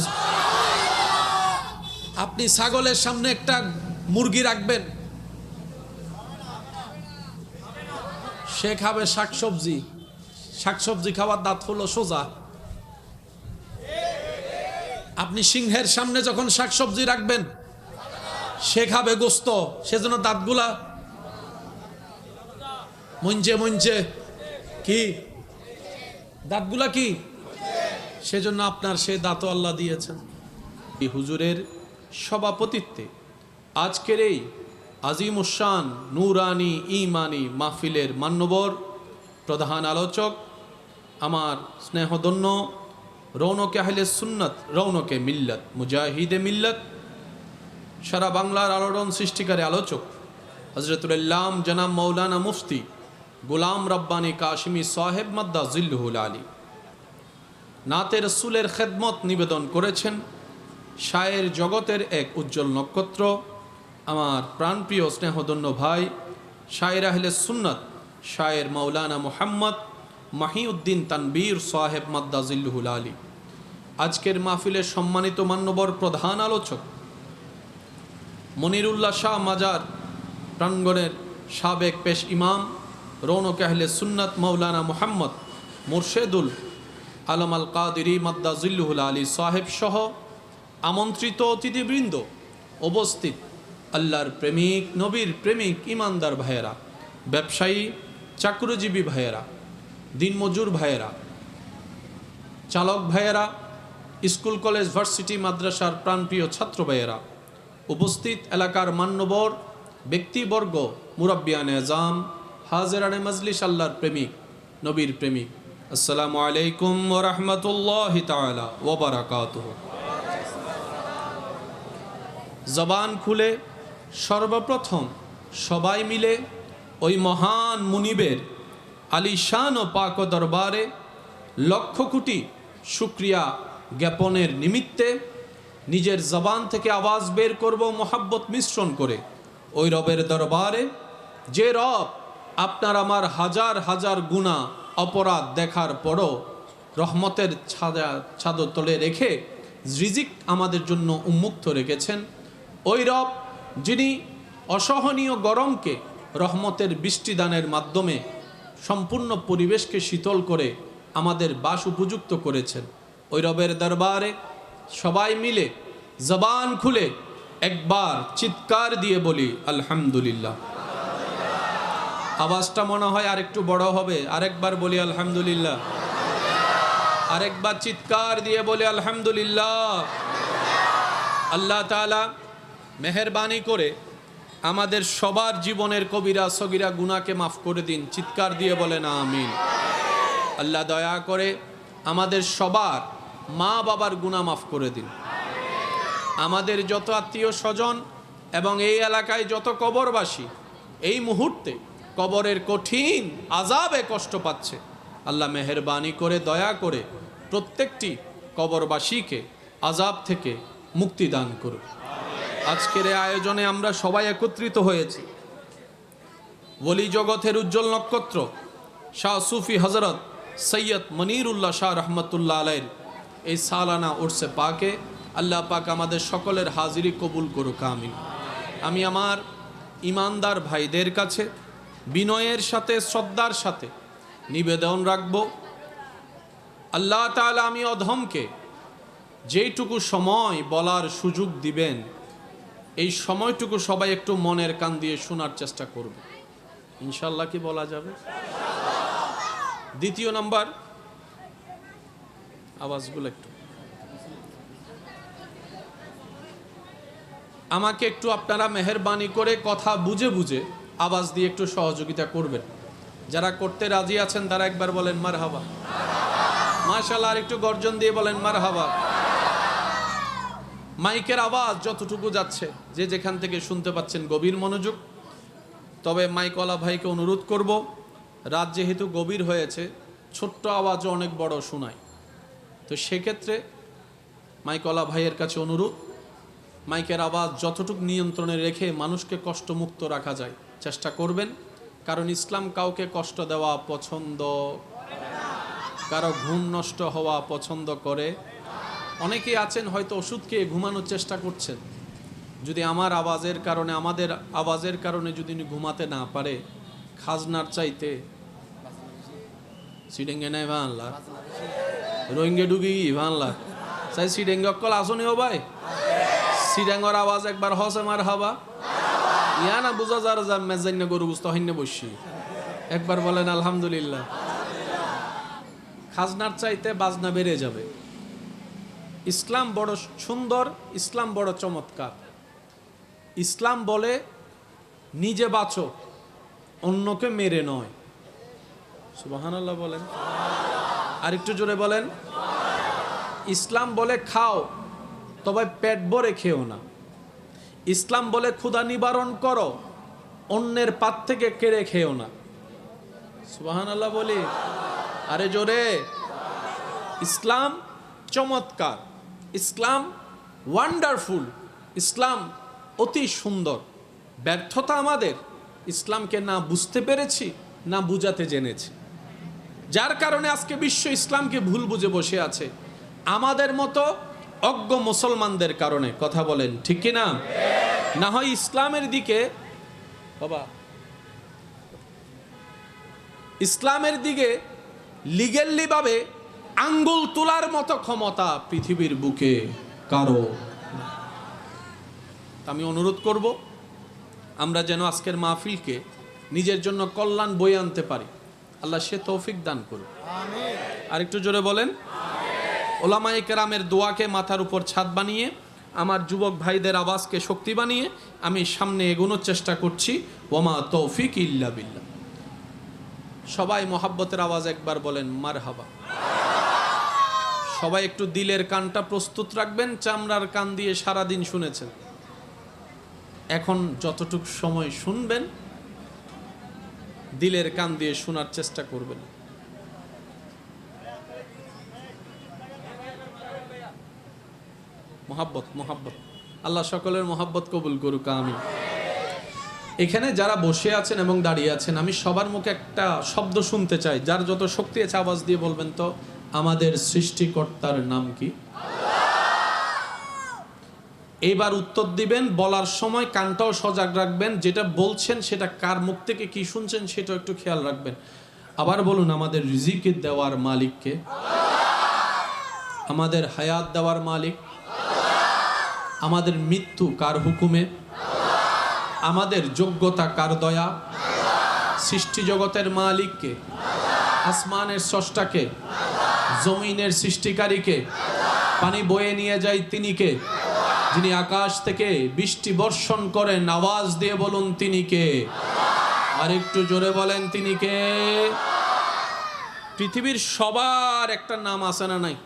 আপনি ছাগলের সামনে একটা মুরগি রাখবেন, সে খাবে শাকসবজি। শাকসবজি খাওয়ার দাঁত হলো সোজা। আপনি সিংহের সামনে যখন শাকসবজি রাখবেন, সে খাবে গোস্ত, সেজন্য দাঁতগুলা মঞ্চে মঞ্চে কি, দাঁতগুলা কি, সেজন্য আপনার সে দাঁতও আল্লাহ দিয়েছেন। এই হুজুরের সভাপতিত্বে আজকের এই আজিমুশান নূরানি ইমানি মাহফিলের মান্যবর প্রধান আলোচক, আমার স্নেহধন্য রৌনকে আহলে সুন্নত, রৌনকে মিল্লত, মুজাহিদে মিল্লত, সারা বাংলার আলোড়ন সৃষ্টিকারী আলোচক হযরতুল ইল্লাম জনাব মৌলানা মুফতি গোলাম রব্বানী কাশিমি সাহেব মাদ্দা জিল্লুহুল আলী নাতে রসুলের খেদমত নিবেদন করেছেন। শায়ের জগতের এক উজ্জ্বল নক্ষত্র, আমার প্রাণপ্রিয় স্নেহধন্য ভাই শায়ের আহলে সুন্নত শায়ের মৌলানা মুহাম্মদ মাহিউদ্দিন তানবীর সাহেব মাদ্দা জিল্লুহুল আলী। আজকের মাহফিলের সম্মানিত মান্যবর প্রধান আলোচক মনিরুল্লাহ শাহ মাজার প্রাঙ্গণের সাবেক পেশ ইমাম রৌনক আহলে সুন্নত মৌলানা মুহাম্মদ মুর্শেদুল আলম আল কাদিরি মাদ্দা জিল্লুহুল আলী সাহেব সহ আমন্ত্রিত অতিথিবৃন্দ, উপস্থিত আল্লাহর প্রেমিক, নবীর প্রেমিক, ইমানদার ভাইয়েরা, ব্যবসায়ী, চাকরিজীবী ভাইয়েরা, দিনমজুর ভাইয়েরা, চালক ভাইয়েরা, স্কুল কলেজ ভার্সিটি মাদ্রাসার প্রাণপ্রিয় ছাত্র ভাইয়েরা, উপস্থিত এলাকার মান্যবর ব্যক্তিবর্গ, মুরাব্বিয়ান এজাম, হাজেরানে মজলিস, আল্লাহর প্রেমিক, নবীর প্রেমিক, আসসালামু আলাইকুম ওয়া রাহমাতুল্লাহি তাআলা ওয়া বারাকাতুহু। জবান খুলে সর্বপ্রথম সবাই মিলে ওই মহান মুনিবের আলিশান ও পাক দরবারে লক্ষ কোটি শুকরিয়া জ্ঞাপনের নিমিত্তে নিজের জবান থেকে আওয়াজ বের করব মোহাব্বত মিশ্রণ করে ওই রবের দরবারে, যে রব আপনার আমার হাজার হাজার গুনাহ অপরাধ দেখার পরও রহমতের ছাদর তলে রেখে রিজিক আমাদের জন্য উন্মুক্ত রেখেছেন। ওই রব যিনি অসহনীয় গরমকে রহমতের বৃষ্টিদানের মাধ্যমে সম্পূর্ণ পরিবেশকে শীতল করে আমাদের বাস উপযুক্ত করেছেন। ওই রবের দরবারে সবাই মিলে জবান খুলে একবার চিৎকার দিয়ে বলি আলহামদুলিল্লাহ। আওয়াজটা মনে হয় আরেকটু বড় হবে, আরেকবার বলি আলহামদুলিল্লাহ, আরেকবার চিৎকার দিয়ে বলি আলহামদুলিল্লাহ। আল্লাহ তাআলা মেহেরবানি করে আমাদের সবার জীবনের কবিরা সগীরা গুনাহকে মাফ করে দিন, চিৎকার দিয়ে বলেন আমিন। আল্লাহ দয়া করে আমাদের সবার মা বাবার গুনাহ মাফ করে দিন। আমাদের যত আত্মীয় স্বজন এবং এই এলাকায় যত কবরবাসী এই মুহূর্তে কবরের কঠিন আযাবে কষ্ট পাচ্ছে, আল্লাহ মেহেরবানি করে দয়া করে প্রত্যেকটি কবরবাসীকে আযাব থেকে মুক্তি দান করুন। আজকের এই আয়োজনে আমরা সবাই একত্রিত হয়েছি ওলি জগতের উজ্জ্বল নক্ষত্র শাহ সুফি হযরত সৈয়দ মনিরুল্লাহ শাহ রহমতুল্লাহ আলাইহির এই সালানা উরসে পাকে আল্লাহ পাক আমাদের সকলের হাজিরি কবুল করুক আমিন। আমি আমার ইমানদার ভাইদের কাছে বিনয়ের সাথে শ্রদ্ধার সাথে নিবেদন রাখব, আল্লাহ তাআলা আমি অধমকে যেইটুকু সময় বলার সুযোগ দিবেন এই সময়টুকু সবাই একটু মনের কান দিয়ে শোনার চেষ্টা করবে, ইনশাআল্লাহ। কি বলা যাবে? দ্বিতীয় নাম্বার, আওয়াজগুলো একটু আমাকে একটু আপনারা মেহেরবানি করে কথা বুঝে বুঝে আওয়াজ দিয়ে একটু সহযোগিতা করবেন। যারা করতে রাজি আছেন তারা একবার বলেন মারহাবা, মাশাআল্লাহ। আর একটু গর্জন দিয়ে বলেন মারহাবা। মাইকের আওয়াজ যতটুকু যাচ্ছে যে যেখান থেকে শুনতে পাচ্ছেন গভীর মনোযোগ। তবে মাইকওয়ালা ভাইকে অনুরোধ করব, রাত যেহেতু গভীর হয়েছে ছোট্ট আওয়াজও অনেক বড় শোনায়, তো সেক্ষেত্রে মাইকওয়ালা ভাইয়ের কাছে অনুরোধ, মাইকের আওয়াজ যতটুকু নিয়ন্ত্রণে রেখে মানুষকে কষ্টমুক্ত রাখা যায় চেষ্টা করবেন। কারণ ইসলাম কাউকে কষ্ট দেওয়া পছন্দ, কারো ঘুম নষ্ট হওয়া পছন্দ করে। অনেকেই আছেন হয়তো ওষুধ খেয়ে ঘুমানোর চেষ্টা করছেন, যদি আমার আওয়াজের কারণে আমাদের আওয়াজের কারণে যদি ঘুমাতে না পারে, খাজনার চাইতে সিডেঙ্গে নাই ভানলা রোহিঙ্গে ডুগি ভানলা চাই সিডেঙ্গে অকল আসনিও ভাই সিডাঙ্গর আওয়াজ একবার হসে মার হাবা ইয়া না বুঝা যার যা মেজাইন্য গরু বুঝতে হইন্য বসি একবার বলেন আলহামদুলিল্লাহ। খাজনার চাইতে বাজনা বেড়ে যাবে। ইসলাম বড় সুন্দর, ইসলাম বড় চমৎকার। ইসলাম বলে নিজে বাঁচো, অন্যকে মেরে নয়। সুবহানাল্লাহ বলেন, আরেকটু জোরে বলেন। ইসলাম বলে খাও, তবে পেট ভরে খেও না। ইসলাম বলে ক্ষুধা নিবারণ করো, অন্যের পাত থেকে কেড়ে খেও না। সুবহানাল্লাহ বলি, আরে জোরে। ইসলাম চমৎকার, ইসলাম ওয়ান্ডারফুল, ইসলাম অতি সুন্দর। ব্যর্থতা আমাদের ইসলামকে না বুঝতে পেরেছি, না বুঝাতে জেনেছি, যার কারণে আজকে বিশ্ব ইসলামকে ভুল বুঝে বসে আছে আমাদের মতো অজ্ঞ মুসলমানদের কারণে। কথা বলেন ঠিক কি না? না হয় ইসলামের দিকে বাবা, ইসলামের দিকে লিগেলি ভাবে আঙ্গুল তোলার মতো ক্ষমতা পৃথিবীর বুকে কারো। আমি অনুরোধ করব আমরা যেন আজকের মাহফিলকে নিজের জন্য কল্যাণ বয়ে আনতে পারি। আল্লাহ সে তৌফিক দান করুন। আমিন। আরেকটু জোরে বলেন। ওলামায়ে কেরামের দোয়াকে মাথার উপর ছাদ বানিয়ে, আমার যুবক ভাইদের আওয়াজকে শক্তি বানিয়ে আমি সামনে এগোনোর চেষ্টা করছি। ওমা তৌফিক ইল্লা বিল্লাহ। সবাই মোহাব্বতের আওয়াজ একবার বলেন মারহাবা। সবাই একটু দিলের কানটা প্রস্তুত রাখবেন। চামড়ার কান দিয়ে সারাদিন শুনেছেন, এখন যতটুকু সময় শুনবেন দিলের কান দিয়ে শোনার চেষ্টা করবেন। মোহাব্বত, মোহাব্বত। আল্লাহ সকলের মোহাব্বত কবুল করুক, আমিন। এখানে যারা বসে আছেন এবং দাঁড়িয়ে আছেন, আমি সবার মুখে একটা শব্দ শুনতে চাই। যার যত শক্তি আছে আওয়াজ দিয়ে বলবেন তো, আমাদের সৃষ্টিকর্তার নাম কি? এবার উত্তর দিবেন, বলার সময় কানটাও সজাগ রাখবেন। যেটা বলছেন সেটা কার মুখ থেকে কি শুনছেন সেটা একটু খেয়াল রাখবেন। আবার বলুন, আমাদের রিজিক দেওয়ার মালিককে? আমাদের হায়াত দেওয়ার মালিক? আমাদের মৃত্যু কার হুকুমে? আমাদের যোগ্যতা কার দয়া? সৃষ্টি জগতের মালিককে? আসমানের স্রষ্টাকে? জমিনের সৃষ্টিকারীকে? পানি বয়ে নিয়ে যায় তিনি কে? যিনি আকাশ থেকে বৃষ্টি বর্ষণ করেন, আওয়াজ দিয়ে বলুন তিনি কে? আর একটু জোরে বলেন তিনি কে? পৃথিবীর সবার একটা নাম আছে না নাই?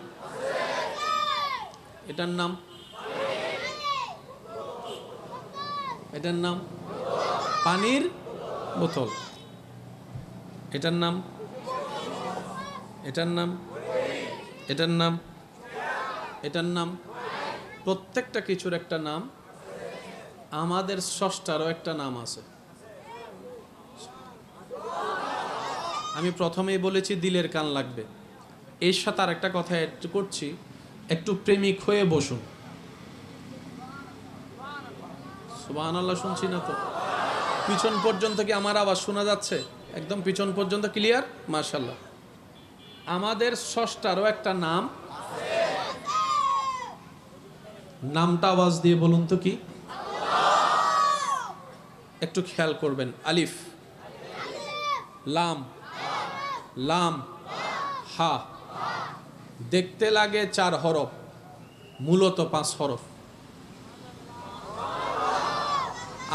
এটার নাম, এটার নাম পানির বোতল। এটার নাম, এটার নাম, এটার নাম, এটার নাম। প্রত্যেকটা কিছুর একটা নাম। আমাদের স্রষ্টারও একটা নাম আছে। আমি প্রথমেই বলেছি দিলের কান লাগবে। এর সাথে আর একটা কথা অ্যাড করছি, একটু প্রেমিক হয়ে বসুন। সুবহানাল্লাহ, শুনছি না তো? পিছন পর্যন্ত কি আমার আওয়াজ শোনা যাচ্ছে? একদম পিছন পর্যন্ত ক্লিয়ার? মাশাআল্লাহ। আমাদের স্রষ্টারও একটা নাম। নামটা আওয়াজ দিয়ে বলুন তো কি? একটু খেয়াল করবেন। আলিফ, লাম, লাম, হা। দেখতে লাগে 4 হরফ, মূলত 5 হরফ।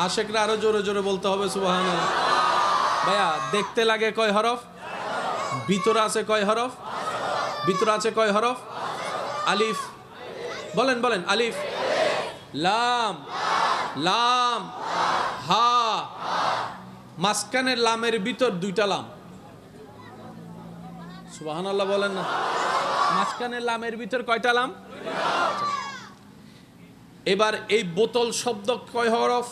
আশেকরা আরো জোরে জোরে বলতে হবে সুবহানাল্লাহ। ভাইয়া, দেখতে লাগে কয় হরফ? ভিতরে আছে কয় হরফ? ভিতরে আছে কয় হরফ? আলিফ। বলেন বলেন, আলিফ, লাম, লাম, হা। মাঝখানের লামের ভিতর 2টা লাম। সুবহানাল্লাহ বলেন না। মাঝখানের লামের ভিতর কয়টা লাম? এবার এই বোতল শব্দ কয় হরফ?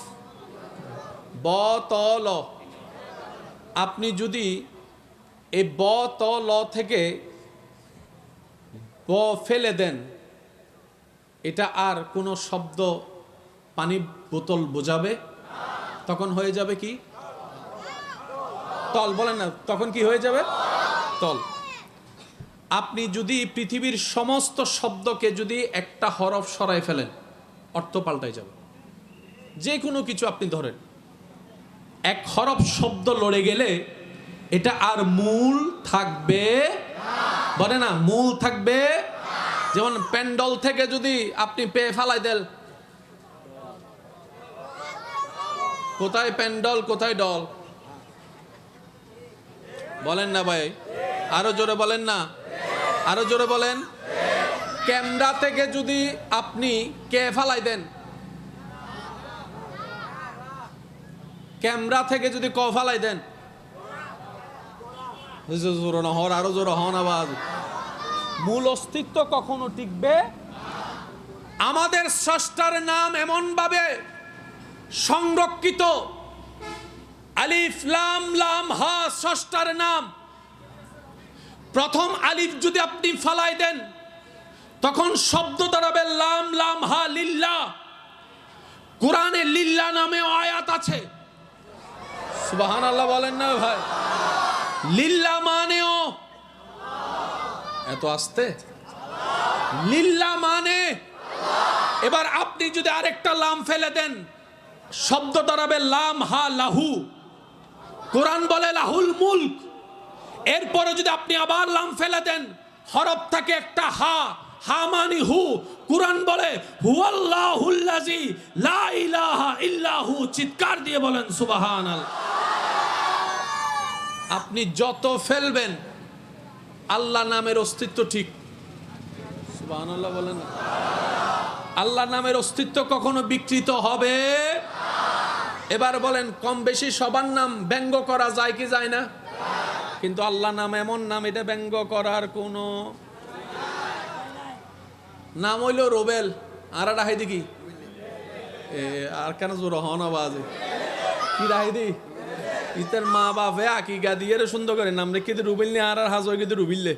বতল। আপনি যদি এই বতল থেকে ব ফেলে দেন, এটা আর কোনো শব্দ পানি বোতল বোঝাবে? তখন হয়ে যাবে কি? তল। বলেন না, তখন কি হয়ে যাবে? তল। আপনি যদি পৃথিবীর সমস্ত শব্দকে যদি একটা হরফ সরাই ফেলেন, অর্থ পাল্টাই যাবে। যে কোনো কিছু আপনি ধরেন, এক হরফ শব্দ লড়ে গেলে এটা আর মূল থাকবে? বলে না, মূল থাকবে। যেমন প্যান্ডল থেকে যদি আপনি পেয়ে ফালাই দেন, কোথায় প্যান্ডল কোথায় ডল? বলেন না ভাই, আরো জোরে বলেন না, আরো জোরে বলেন। ক্যামেরা থেকে যদি আপনি কে ফালাই দেন, ক্যামেরা থেকে যদি ক ফালাই দেন, আরো জোরে হন আওয়াজ। মূল অস্তিত্ব কখনো টিকবে? আমাদের স্রষ্টার নাম এমন ভাবে সংরক্ষিত। আলিফ, লাম, লাম, হা স্রষ্টার নাম। প্রথম আলিফ যদি আপনি ফালাই দেন, তখন শব্দ দাঁড়াবে লাম, লাম, হা, লিল্লাহ। কোরআনে লিল্লাহ নামেও আয়াত আছে। সুবহানাল্লাহ বলেন না ভাই? লিল্লাহ মানেও, এত আস্তে, লিল্লাহ মানে। এবার আপনি যদি আরেকটা লাম ফেলে দেন, শব্দ দাঁড়াবে লাম, হা, লাহু। কোরআন বলে লাহুল মুলক। এরপরে যদি আপনি আবার লাম ফেলে দেন, হরফ থাকে একটা হা, হা মানে হু। কোরআন বলে হুয়াল্লাহুল্লাযী লা ইলাহা ইল্লাহু। চিৎকার দিয়ে বলেন সুবহানাল্লাহ। আপনি যত ফেলবেন, আল্লাহ নামের অস্তিত্ব ঠিক। সুবহানাল্লাহ বলেন। আল্লাহ নামের অস্তিত্ব কখনো বিকৃত হবে? এবার বলেন, কম বেশি সবার নাম ব্যঙ্গ করা যায় কি যায় না? কিন্তু আল্লাহ নাম এমন নাম, এটা ব্যঙ্গ করার কোনো নাম হইল রোবেল। আর রাহাই দেখি এ আর কেন জোর হন আওয়াজে কি রাহাই দি ইতার মা বাপে আকি গা দিয়ে সুন্দর করে নাম রেখে রুবিল আর হাজ হয়ে গেছে রুবিললে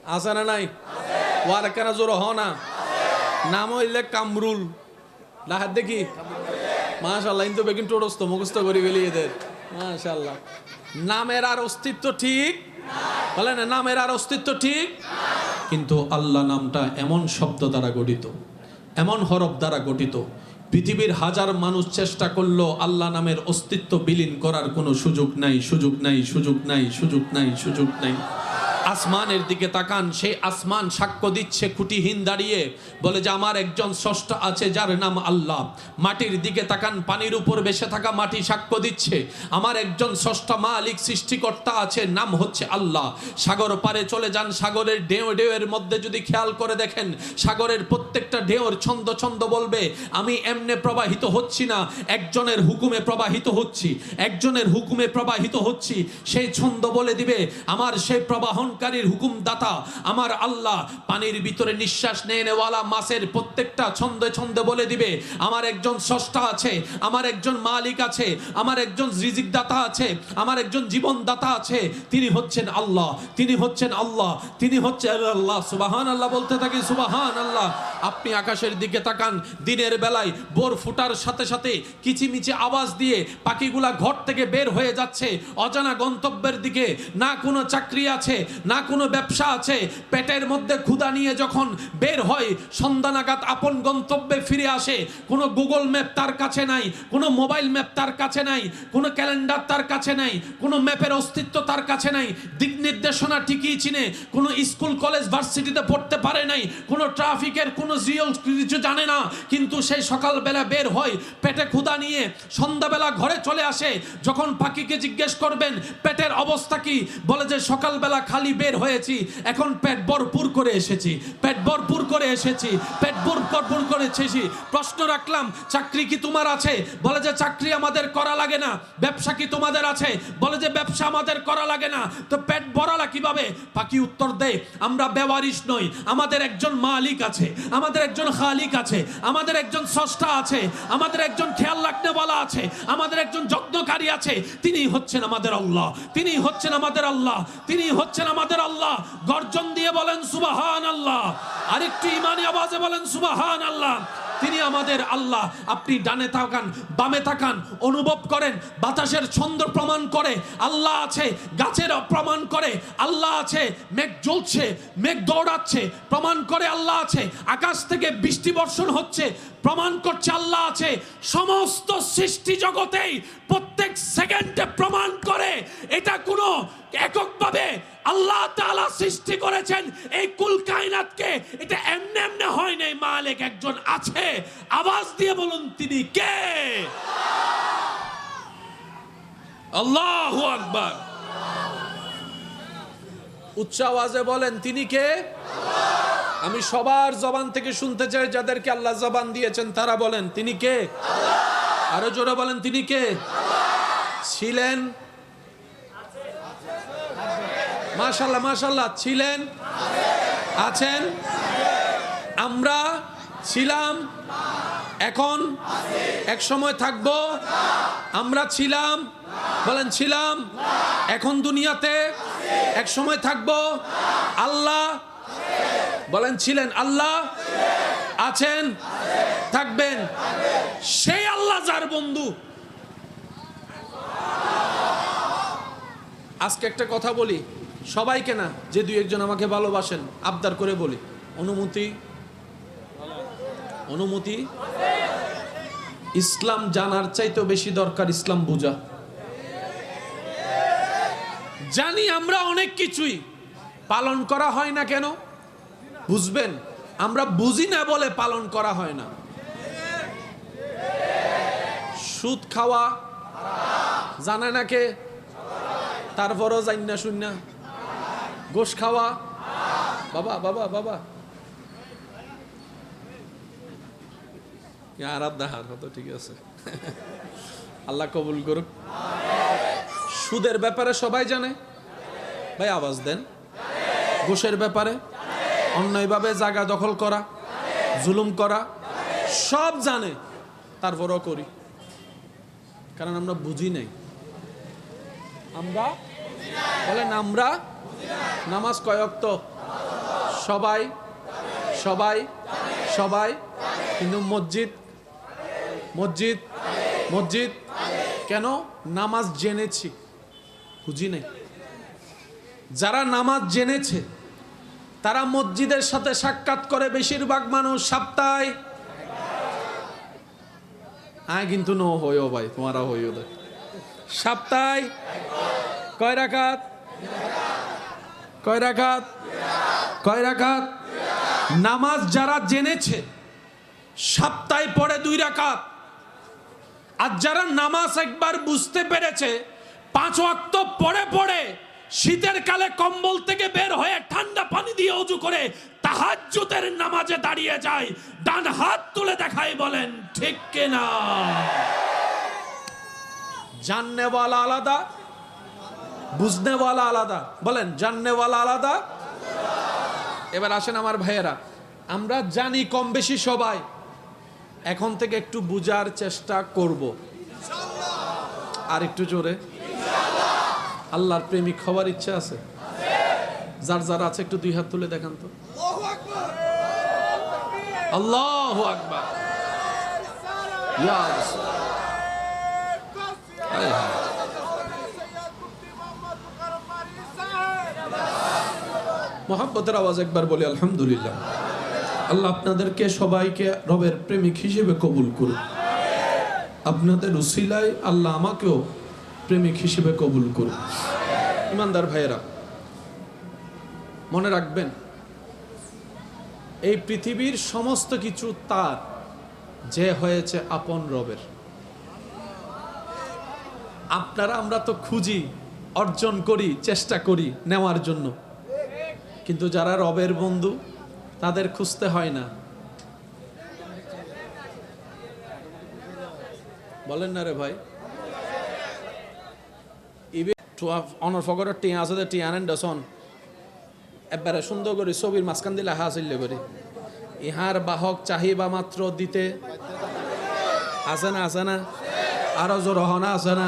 আছে না নাই ওয়ার কেন জোর হ না নাম হইলে কামরুল লাহাত দেখি মাশাআল্লাহ ইন্তু বেগিন টোরস্ত মুখস্থ করি ফেলি এদের মাশাআল্লাহ নামের আর অস্তিত্ব ঠিক বলে না নামের আর অস্তিত্ব ঠিক কিন্তু আল্লাহ নামটা এমন শব্দ দ্বারা গঠিত এমন হরফ দ্বারা গঠিত পৃথিবীর হাজার মানুষ চেষ্টা করলো আল্লাহ নামের অস্তিত্ব বিলীন করার কোনো সুযোগ নাই সুযোগ নাই সুযোগ নাই সুযোগ নাই সুযোগ নাই আসমানের দিকে তাকান সেই আসমান সাক্ষ্য দিচ্ছে খুঁটিহীন দাঁড়িয়ে বলে যে আমার একজন স্রষ্টা আছে যার নাম আল্লাহ মাটির দিকে তাকান পানির উপর বেসে থাকা মাটি সাক্ষ্য দিচ্ছে আমার একজন স্রষ্টা মালিক সৃষ্টিকর্তা আছে নাম হচ্ছে আল্লাহ সাগর পারে চলে যান সাগরের ঢেউ ঢেউয়ের মধ্যে যদি খেয়াল করে দেখেন সাগরের প্রত্যেকটা ঢেউর ছন্দ ছন্দ বলবে আমি এমনে প্রবাহিত হচ্ছি না একজনের হুকুমে প্রবাহিত হচ্ছি একজনের হুকুমে প্রবাহিত হচ্ছি সেই ছন্দ বলে দিবে আমার সেই প্রবাহন কারীর হুকুমদাতা আমার আল্লাহ পানির ভিতরে নিঃশ্বাস নেওয়ালা মাছের প্রত্যেকটা ছন্দে ছন্দে বলে দিবে আমার একজন স্রষ্টা আছে আমার একজন মালিক আছে আমার একজন রিজিক দাতা আছে আমার একজন জীবন দাতা আছে তিনি হচ্ছেন আল্লাহ তিনি হচ্ছেন আল্লাহ তিনি হচ্ছেন আল্লাহ সুবহানাল্লাহ বলতে থাকি সুবহানাল্লাহ আপনি আকাশের দিকে তাকান দিনের বেলায় ভোর ফোটার সাথে সাথে কিচিমিচি আওয়াজ দিয়ে পাখিগুলা ঘর থেকে বের হয়ে যাচ্ছে অজানা গন্তব্যের দিকে না কোনো চাকরি আছে না কোনো ব্যবসা আছে পেটের মধ্যে ক্ষুধা নিয়ে যখন বের হয় সন্ধ্যা নাগাদ আপন গন্তব্যে ফিরে আসে কোনো গুগল ম্যাপ তার কাছে নাই কোনো মোবাইল ম্যাপ তার কাছে নাই কোনো ক্যালেন্ডার তার কাছে নাই কোনো ম্যাপের অস্তিত্ব তার কাছে নাই দিক নির্দেশনা ঠিকই চিনে কোনো স্কুল কলেজ ভার্সিটিতে পড়তে পারে নাই কোনো ট্রাফিকের কোনো জিও কিছু জানে না কিন্তু সেই সকালবেলা বের হয় পেটে ক্ষুধা নিয়ে সন্ধ্যাবেলা ঘরে চলে আসে যখন পাখিকে জিজ্ঞেস করবেন পেটের অবস্থা কি বলে যে সকালবেলা খালি বের হয়েছি এখন পেট ভরপুর করে এসেছি পেট ভরপুর করে এসেছি পেট ভরপুর করে এসেছি প্রশ্ন রাখলাম চাকরি কি তোমার আছে বলে যে চাকরি আমাদের করা লাগে না ব্যবসা কি তোমাদের আছে বলে যে ব্যবসা আমাদের করা লাগে না তো পেট ভরালা কিভাবে পাখি উত্তর দেয় আমরা বেওয়ারিশ নই আমাদের একজন মালিক আছে আমাদের একজন খালিক আছে আমাদের একজন স্রষ্টা আছে আমাদের একজন খেয়াল রাখনেওয়ালা আছে আমাদের একজন যত্নকারী আছে তিনি হচ্ছেন আমাদের আল্লাহ তিনি হচ্ছেন আমাদের আল্লাহ তিনি হচ্ছেন আমাদের আল্লাহ গর্জন দিয়ে বলেন সুবহানাল্লাহ আরেকটু ঈমানি আওয়াজে বলেন সুবহানাল্লাহ তিনি আমাদের আল্লাহ আপনি ডানে তাকান বামে তাকান অনুভব করেন বাতাসের ছন্দ প্রমাণ করে আল্লাহ আছে গাছের প্রমাণ করে আল্লাহ আছে মেঘ জ্বলছে মেঘ দৌড়াচ্ছে প্রমাণ করে আল্লাহ আছে আকাশ থেকে বৃষ্টি বর্ষণ হচ্ছে প্রমাণ করছে আল্লাহ আছে সমস্ত সৃষ্টি জগতেই প্রত্যেক সেকেন্ডে প্রমাণ করে এটা কোনো এককভাবে আল্লাহ তাআলা সৃষ্টি করেছেন এই কুল কায়নাতকে এটা এমনি এমনি হয় নাই মালিক একজন আছে আওয়াজ দিয়ে বলুন তিনি কে আল্লাহু আকবার উচ্চ আওয়াজে বলেন তিনি কে আমি সবার জবান থেকে শুনতে চাই যাদেরকে আল্লাহ জবান দিয়েছেন তারা বলেন তিনি কে আরো জোরে বলেন তিনি কে ছিলেন মাশাআল্লাহ মাশাআল্লাহ ছিলেন আছেন আমরা ছিলাম এখন এক সময় থাকব আমরা ছিলাম বলেন ছিলাম এখন দুনিয়াতে এক সময় থাকব আল্লাহ বলেন ছিলেন আল্লাহ আছেন থাকবেন সেই আল্লাহ যার বন্ধু আজকে একটা কথা বলি সবাইকে না যে দুই একজন আমাকে ভালোবাসেন আবদার করে বলি অনুমতি অনুমতি ইসলাম জানার চাইতেও বেশি দরকার ইসলাম বুঝা জানি আমরা অনেক কিছুই পালন করা হয় না কেন বুঝবেন আমরা বুঝি না বলে পালন করা হয় না সুদ খাওয়া জানে না কে তারপরও জানি না শুন না গোশ খাওয়া বাবা বাবা বাবা ঠিক আছে আল্লাহ কবুল করুক সুদের ব্যাপারে সবাই জানে ভাই আওয়াজ দেন ঘুষের ব্যাপারে অন্যায়ভাবে জায়গা দখল করা জুলুম করা সব জানে, তারপরও করি, কারণ আমরা বুঝি নাই। আমরা বলেন আমরা নামাজ কয় ওয়াক্ত? সবাই সবাই সবাই, কিন্তু মসজিদ মসজিদ মসজিদ কেন? নামাজ জেনেছি, বুঝি নাই। যারা নামাজ জেনেছে তারা মসজিদের সাথে সাক্ষাৎ করে বেশিরভাগ মানুষ সপ্তাহে। হ্যাঁ কিন্তু নো হইও ভাই, তোমারা হইও দেখ সপ্তাহে কয় রাকাত? কয় রাকাত? কয় রাকাত? নামাজ যারা জেনেছে সপ্তাহে পড়ে 2 রাকাত, আর যারা নামাজ একবার বুঝতে পেরেছে 5 ওয়াক্ত পড়ে পড়ে শীতের কালে কম্বল থেকে বের হয়ে ঠান্ডা পানি দিয়ে ওযু করে তাহাজ্জুদের নামাজে দাঁড়িয়ে যায়, ডান হাত তুলে দেখায়, বলেন ঠিক কিনা? জাননেওয়ালা আলাদা, বুঝনেওয়ালা আলাদা, বলেন জাননেওয়ালা আলাদা। এবার আসেন আমার ভাইয়েরা, আমরা জানি কম বেশি সবাই, এখন থেকে একটু বুঝার চেষ্টা করব। আর একটু জোরে আল্লাহর প্রেমিক হওয়ার ইচ্ছা আছে? যার যারা আছে একটু 2 হাত তুলে দেখান তো। আল্লাহু আকবার। ইয়া মোহাব্বতের আওয়াজ একবার বলি আলহামদুলিল্লাহ। আল্লাহ আপনাদেরকে সবাইকে রবের প্রেমিক হিসেবে কবুল করুন। আপনাদের উসিলায় আল্লাহ আমাকেও প্রেমিক হিসেবে কবুল করুন। ইমানদার ভাইয়েরা, মনে রাখবেন এই পৃথিবীর সমস্ত কিছু তার, যে হয়েছে আপন রবের। আপনারা আমরা তো খুঁজি, অর্জন করি, চেষ্টা করি নেওয়ার জন্য, কিন্তু যারা রবের বন্ধু তাদের খুঁজতে হয় না। বলেন না রে ভাই? অনর ফগরের টিয়া আছে, টিয়া আনেন ডসন এবারে সুন্দর করে ছবির মাঝখান দিলে হা চললে করি, ইহার বাহক চাহিবা মাত্র দিতে আছে না? আছে না? আরো জোর হনা আছে না?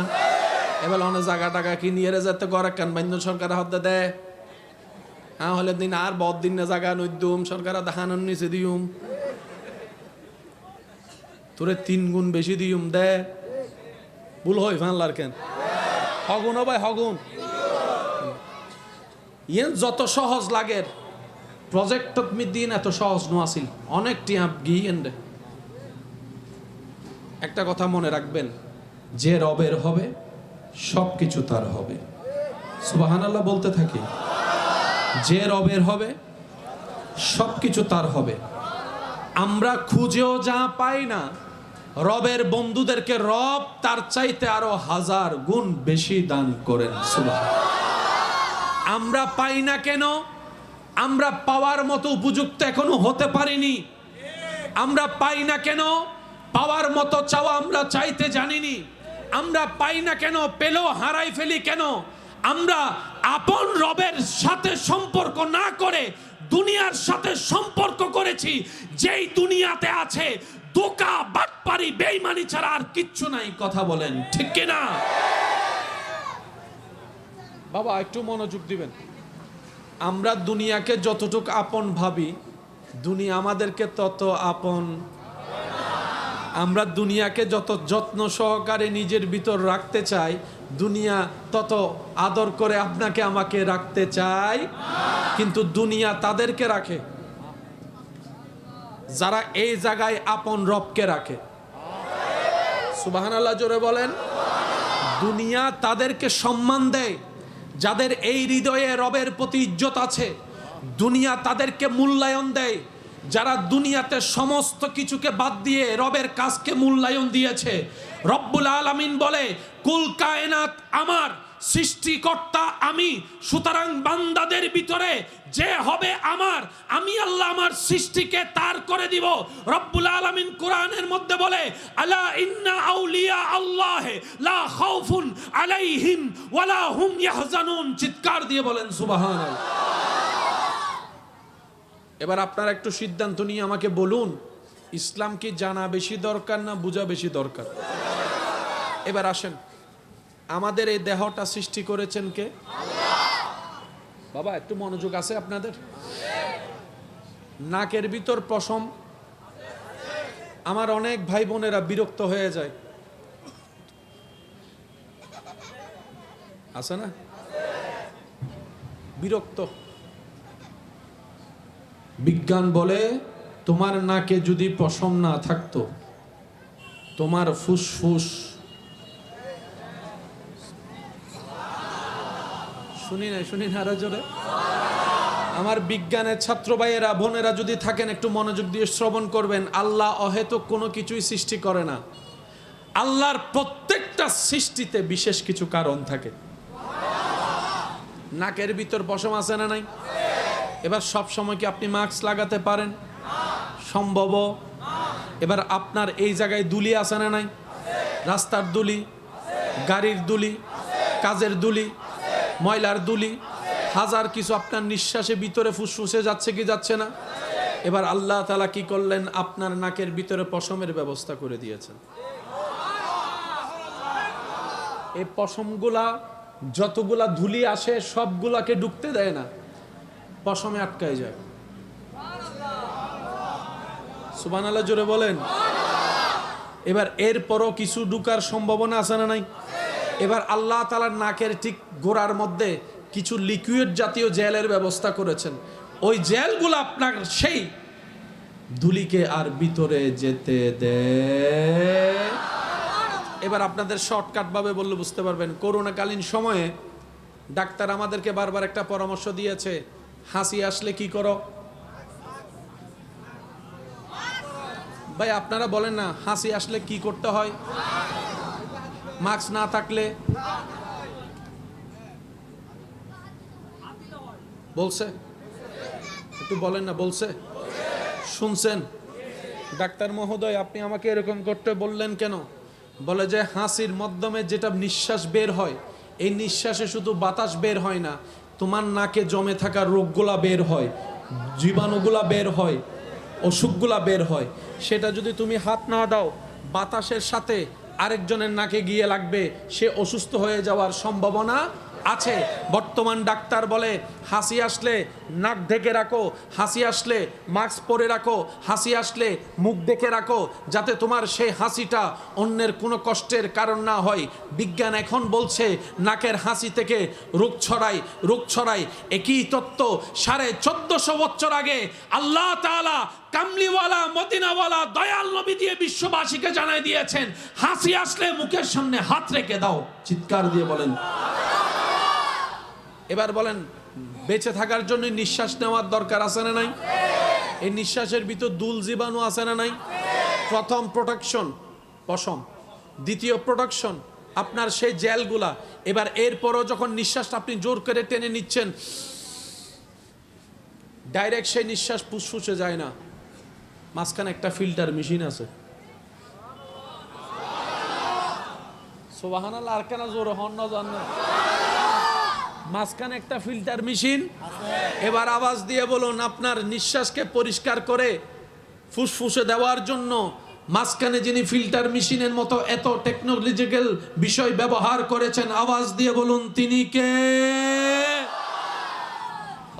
এবার অনেক জায়গা টাকা কিনিয়ে যেতে করে কেন বান্ধ সরকার হতে দেয়। হ্যাঁ হলে দিন আর বদ দিন না জায়গা নইদুম সরকার দেখানোর নিচে দিউম, তোরে 3 গুণ বেশি দিউম দে। ভুল হয় ফানলার কেন? হগুন ভাই হগুন। ইয়েন যত সহজ লাগে প্রজেক্ট দিন এত সহজ নোয়াছিল, অনেক টিয়াপ গিয়েন দে। একটা কথা মনে রাখবেন, যে রবের হবে সবকিছু তার হবে। সুবহানাল্লাহ বলতে থাকি, যে রবের হবে সবকিছু তার হবে। আমরা খুঁজেও যা পাই না, রবের বন্ধুদেরকে রব তার চাইতে আরো 1000 গুণ বেশি দান করেন। সুবহানাল্লাহ। আমরা পাই না কেন? আমরা পাওয়ার মতো উপযুক্ত এখনো হতে পারিনি। আমরা পাই না কেন? পাওয়ার মতো চাওয়া আমরা চাইতে জানিনি। আমরা পাই না কেন? পেলেও হারাই ফেলি কেন? আমরা আপন রবের সাথে সম্পর্ক না করে দুনিয়ার সাথে সম্পর্ক করেছি, যেই দুনিয়াতে আছে ধোঁকা, বাটপারি, বেঈমানি ছাড়া আর কিচ্ছু নাই। কথা বলেন ঠিক কিনা? বাবা একটু মনোযোগ দিবেন। আমরা দুনিয়াকে যতটুকু আপন ভাবি, দুনিয়া আমাদেরকে তত আপন। আমরা দুনিয়াকে যত যত্ন সহকারে নিজের ভিতর রাখতে চাই, দুনিয়া তত আদর করে আপনাকে আমাকে রাখতে চাই। কিন্তু দুনিয়া তাদেরকে রাখে যারা এই জায়গায় আপন রবকে রাখে। সুবহানাল্লাহ জোরে বলেন। দুনিয়া তাদেরকে সম্মান দেয় যাদের এই হৃদয়ে রবের প্রতি ইজ্জত আছে। দুনিয়া তাদেরকে মূল্যায়ন দেয় যারা দুনিয়াতে সমস্ত কিছুকে বাদ দিয়ে রবের কাজকে মূল্যায়ন দিয়েছে। রব্বুল আলামিন বলে, কুল কায়নাত আমার, সৃষ্টিকর্তা আমি, সুতরাং বান্দাদের ভিতরে যে হবে আমার, আমি আল্লাহ আমার সৃষ্টিকে তার করে দিব। রব্বুল আলামিন কোরআনের মধ্যে বলে, আলা ইন্না আউলিয়া আল্লাহ লা খাউফুন আলাইহিম ওয়ালা হুম ইয়াহজানুন। চিৎকার দিয়ে বলেন সুবহানাল্লাহ। এবার আপনারা একটু সিদ্ধান্ত নিয়ে আমাকে বলুন, ইসলাম কি জানা বেশি দরকার না বোঝা বেশি দরকার? এবার আসেন, আমাদের এই দেহটা সৃষ্টি করেছেন কে? বাবা একটু মনোযোগ আছে আপনাদের? নাকের ভিতর পশম। আমার অনেক ভাই বোনেরা বিরক্ত হয়ে যায়, আছে না? বিরক্ত। বিজ্ঞান বলে তোমার নাকে যদি পশম না থাকতো, তোমার ফুসফুস, শুনি না আরো জোরে। আমার বিজ্ঞানের ছাত্র ভাইয়েরা বোনেরা যদি থাকেন একটু মনোযোগ দিয়ে শ্রবণ করবেন। আল্লাহ অহেতুক কোনো কিছুই সৃষ্টি করে না। আল্লাহর প্রত্যেকটা সৃষ্টিতে বিশেষ কিছু কারণ থাকে। নাকের ভিতর পশম আছে না নাই? এবার সব সময় কি আপনি মাস্ক লাগাতে পারেন? সম্ভব? এবার আপনার এই জায়গায় দুলি আছে না নাই? রাস্তার দুলি, গাড়ির দুলি, কাজের দুলি, ময়লার দুলি, হাজার কিছু আপনার নিঃশ্বাসে ভিতরে ফুসফুসে যাচ্ছে কি যাচ্ছে না? এবার আল্লাহ তাআলা কি করলেন? আপনার নাকের ভিতরে পশমের ব্যবস্থা করে দিয়েছেন। এই পশমগুলা যতগুলা ধুলি আসে সবগুলাকে ঢুকতে দেয় না, পশমে আটকায় যায়। সুবহানাল্লাহ জোরে বলেন। এবার এরপরও কিছু ঢুকার সম্ভাবনা আছে না নাই? এবার আল্লাহ তাআলার নাকের ঠিক গোড়ার মধ্যে কিছু লিকুইড জাতীয় জেলের ব্যবস্থা করেছেন। ওই জেলগুলো আপনার সেই ধুলিকে আর ভিতরে যেতে দেয়। এবার আপনাদের শর্টকাট ভাবে বললে বুঝতে পারবেন। করোনাকালীন সময়ে ডাক্তার আমাদেরকে বারবার একটা পরামর্শ দিয়েছে, হাসি আসলে কি করো? ভাই আপনারা বলেন না, হাসি আসলে কি করতে হয়? মাস্ক না থাকলে বলছে, একটু বলেন না, বলছে? শুনছেন? ডাক্তার মহোদয় আপনি আমাকে এরকম করতে বললেন কেন? বলে যে হাসির মাধ্যমে যেটা নিঃশ্বাস বের হয়, এই নিঃশ্বাসে শুধু বাতাস বের হয় না, তোমার নাকে জমে থাকা রোগগুলা বের হয়, জীবাণুগুলা বের হয়, অসুখগুলা বের হয়। সেটা যদি তুমি হাত না দাও, বাতাসের সাথে আরেকজনের নাকে গিয়ে লাগবে, সে অসুস্থ হয়ে যাওয়ার সম্ভাবনা আছে। বর্তমান ডাক্তার বলে হাসি আসলে নাক ঢেকে রাখো, হাসি আসলে মাস্ক পরে রাখো, হাসি আসলে মুখ ঢেকে রাখো, যাতে তোমার সেই হাসিটা অন্যের কোনো কষ্টের কারণ না হয়। বিজ্ঞান এখন বলছে নাকের হাসি থেকে রোগ ছড়ায়। একই তত্ত্ব 1450 বছর আগে আল্লাহ তাআলা কামলিওয়ালা মদিনাওয়ালা দয়াল নবী দিয়ে বিশ্ববাসীকে জানাই দিয়েছেন, হাসি আসলে মুখের সামনে হাত রেখে দাও। চিৎকার দিয়ে বলেন। এবার বলেন, বেঁচে থাকার জন্য নিঃশ্বাস নেওয়ার দরকার আছে না নাই? এই নিঃশ্বাসের ভিতর দুল জীবাণু আছে না নাই? প্রথম প্রোটেকশন পশম, দ্বিতীয় প্রোটেকশন আপনার সেই জেলগুলা। এবার এরপরও যখন নিঃশ্বাসটা আপনি জোর করে টেনে নিচ্ছেন, ডাইরেক্ট সেই নিঃশ্বাস ফুসফুসে যায় না, মাঝখানে একটা ফিল্টার মেশিন আছে। সুবহানাল্লাহ, আর কেন জোর হন না জানেন? মাঝখানে একটা ফিল্টার মেশিন। এবার আওয়াজ দিয়ে বলুন, আপনার নিঃশ্বাসকে পরিষ্কার করে ফুসফুসে দেওয়ার জন্য মাঝখানে যিনি ফিল্টার মেশিনের মতো এত টেকনোলজিক্যাল বিষয় ব্যবহার করেছেন, আওয়াজ দিয়ে বলুন তিনি কে?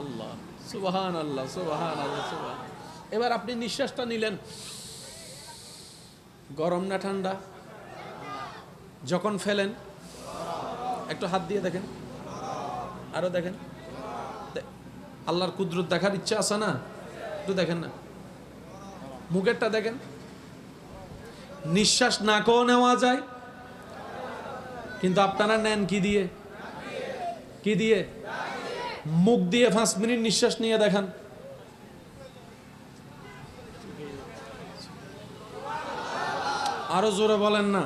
আল্লাহ। সুবহানাল্লাহ, সুবহানাল্লাহ, সুবহান। এবার আপনি নিঃশ্বাসটা নিলেন, গরম না ঠান্ডা? যখন ফেলেন একটু হাত দিয়ে দেখেন, আরো দেখেন। আল্লাহর কুদরত দেখার ইচ্ছা আছে না? একটু দেখেন না, মুখেরটা দেখেন। নিঃশ্বাস নাকেও নেওয়া যায়, কিন্তু আপনারা নেন কি দিয়ে? কি দিয়ে? মুখ দিয়ে 5 মিনিট নিঃশ্বাস নিয়ে দেখান। আরো জোরে বলেন না,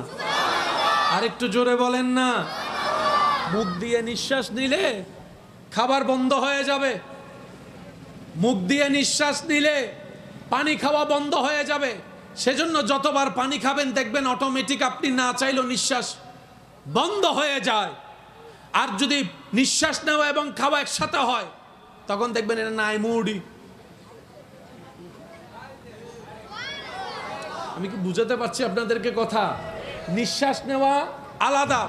আরেকটু জোরে বলেন না। মুখ দিয়ে নিঃশ্বাস নিলে খাবার বন্ধ হয়ে যাবে, মুখ দিয়ে নিঃশ্বাস নিলে পানি খাওয়া বন্ধ হয়ে যাবে। সেজন্য যতবার পানি খাবেন দেখবেন অটোমেটিক আপনি না চাইলেও নিঃশ্বাস বন্ধ হয়ে যায়। আর যদি নিঃশ্বাস নেওয়া এবং খাওয়া একসাথে হয় তখন দেখবেন এটা নাই মুডি, আমি কি বুঝাতে পারছি আপনাদেরকে কথা? নিঃশ্বাস নেওয়া আলাদা,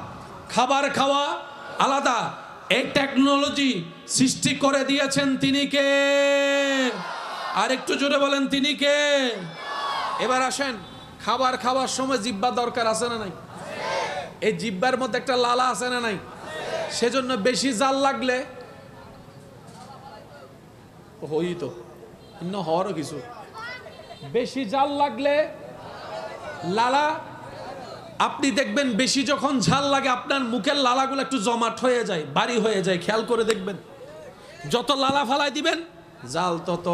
খাবার খাওয়া আলাদা। এই টেকনোলজি সৃষ্টি করে দিয়েছেন তিনি কে? আর একটু জোরে বলেন তিনি কে? এবার আসেন, খাবার খাওয়ার সময় জিহ্বা দরকার আছে না নাই? এই জিহ্বার মধ্যে একটা লালা আছে না নাই? সেজন্য বেশি জাল লাগলে হই তো অন্য হওয়ারও কিছু, বেশি জাল লাগলে লালা, আপনি দেখবেন বেশি যখন ঝাল লাগে আপনার মুখের লালাগুলো একটু জমাট হয়ে যায়, ভারী হয়ে যায়। খেয়াল করে দেখবেন, যত লালা ফালাই দিবেন জাল তত।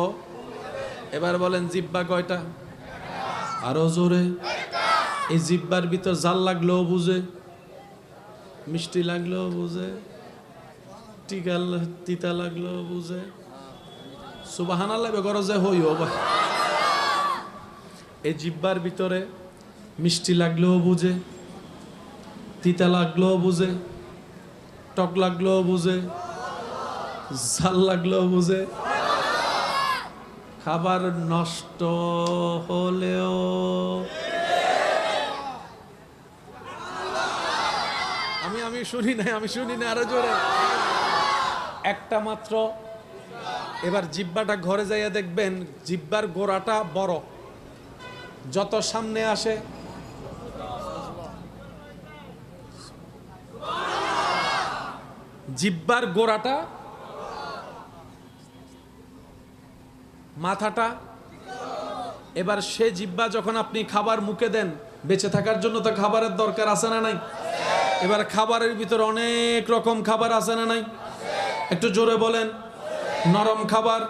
এবার বলেন জিহ্বা কয়টা? আরো জোরে। এই জিহ্বার ভিতর জাল লাগলেও বুঝে, মিষ্টি লাগলেও বুঝে, তিতা লাগলেও বুঝে। সুবহানাল্লাহ গরজে হইও ভাই। এই জিহ্বার ভিতরে মিষ্টি লাগলেও বুঝে, তিতা লাগলেও বুঝে, টক লাগলেও বুঝে, ঝাল লাগলেও বুঝে। খাবার নষ্ট হলেও আমি শুনি না, আরো জোরে। একটা মাত্র। এবার জিহ্বাটা ঘরে যাইয়া দেখবেন জিহ্বার গোড়াটা বড়, যত সামনে আসে জিহ্বার গোড়াটা, মাথাটা। এবার সে জিহ্বা যখন আপনি খাবার মুখে দেন, বেঁচে থাকার জন্য তো খাবারের দরকার আছে না নাই? এবার খাবারের ভিতরে অনেক রকম খাবার আছে না নাই? একটু জোরে বলেন। নরম খাবার,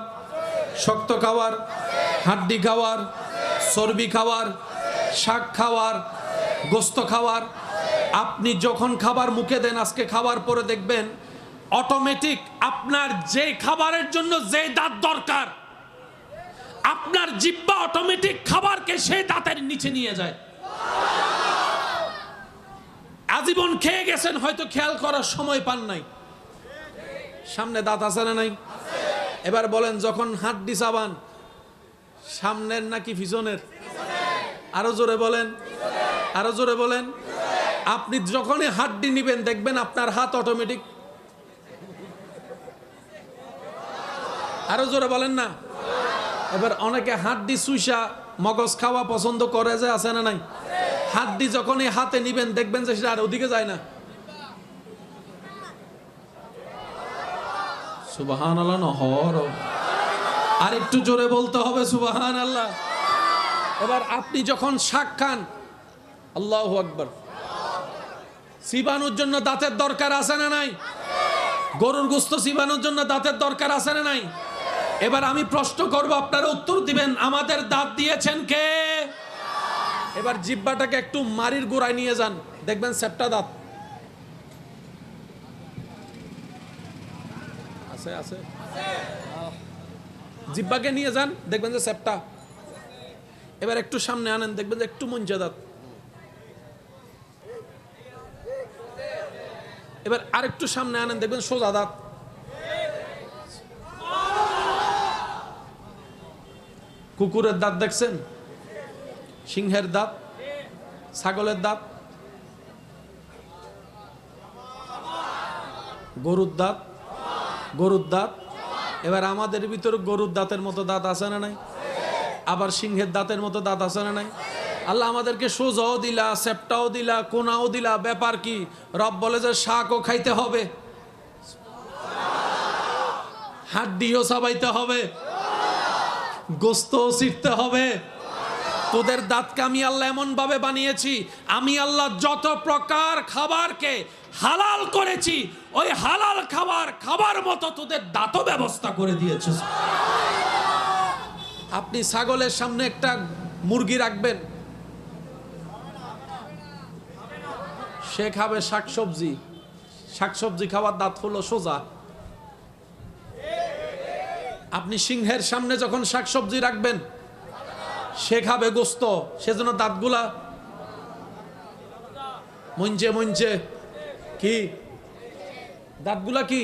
শক্ত খাবার, হাড্ডি খাবার, চর্বি খাবার, শাক খাবার, গোস্ত খাবার। আপনি যখন খাবার মুখে দেন, আজকে খাবার পরে দেখবেন অটোমেটিক আপনার যে খাবারের জন্য যে দাঁত দরকার, আপনার জিহ্বা অটোমেটিক খাবারকে সেই দাঁতের নিচে নিয়ে যায়। আজীবন খেয়ে গেছেন, হয়তো খেয়াল করার সময় পান নাই। সামনে দাঁত আছে না নাই? এবার বলেন, যখন হাড্ডি চাবান, সামনের নাকি পিছনের? আরো জোরে বলেন, আরো জোরে বলেন। আপনি যখনই হাড্ডি নিবেন দেখবেন আপনার হাত অটোমেটিক। আরো জোরে বলেন না। এবার অনেকে হাড্ডি চুইসা মগজ খাওয়া পছন্দ করে, যে আছে না নাই? হাড্ডি যখনই হাতে নিবেন দেখবেন যে সেটা আর ওদিকে যায় না। সুবহানাল্লাহ নহর। আর একটু জোরে বলতে হবে সুবহানাল্লাহ। এবার আপনি যখন শাক খান, আল্লাহু আকবার, চিবানোর জন্য দাঁতের দরকার আছে না নাই? গরুর গোশত চিবানোর জন্য দাঁতের দরকার আছে না নাই? এবার আমি প্রশ্ন করব, আপনারা উত্তর দিবেন, আমাদের দাঁত দিয়েছেন কে? এবার জিহ্বাটাকে একটু মারির গোড়ায় নিয়ে যান, দেখবেন সেপ্টা দাঁত আছে আছে। জিহ্বাকে নিয়ে যান, দেখবেন যে সেপ্টা। এবার একটু সামনে আনেন, দেখবেন যে একটু মঞ্জা দাঁত। এবার আরেকটু সামনে আনেন, দেখবেন সোজা দাঁত। কুকুরের দাঁত দেখছেন? সিংহের দাঁত, ছাগলের দাঁত, গরুর দাঁত, গরুর দাঁত। এবার আমাদের ভিতরে গরুর দাঁতের মতো দাঁত আছে না নাই? আবার সিংহের দাঁতের মতো দাঁত আছে না নাই? আল্লাহ আমাদেরকে সোজাও দিলা, সেপ্টাও দিলা, কোনাও দিলা। ব্যাপার কি? রব বলে যে শাকও খাইতে হবে, হাড্ডিও চাবাইতে হবে, গোস্তও ছিটতে হবে। তোদের দাঁতকে আমি আল্লাহ এমন ভাবে বানিয়েছি, আমি আল্লাহ যত প্রকার খাবারকে হালাল করেছি, ওই হালাল খাবার খাবার মতো তোদের দাঁতও ব্যবস্থা করে দিয়েছে। আপনি ছাগলের সামনে একটা মুরগি রাখবেন, সে খাবে শাকসবজি। শাকসবজি খাওয়ার দাঁত হলো সোজা। আপনি সিংহের সামনে যখন শাকসবজি রাখবেন, সে খাবে গোস্ত, সেজন্য দাঁতগুলা মঞ্চে মঞ্চে। কি দাঁতগুলা কি?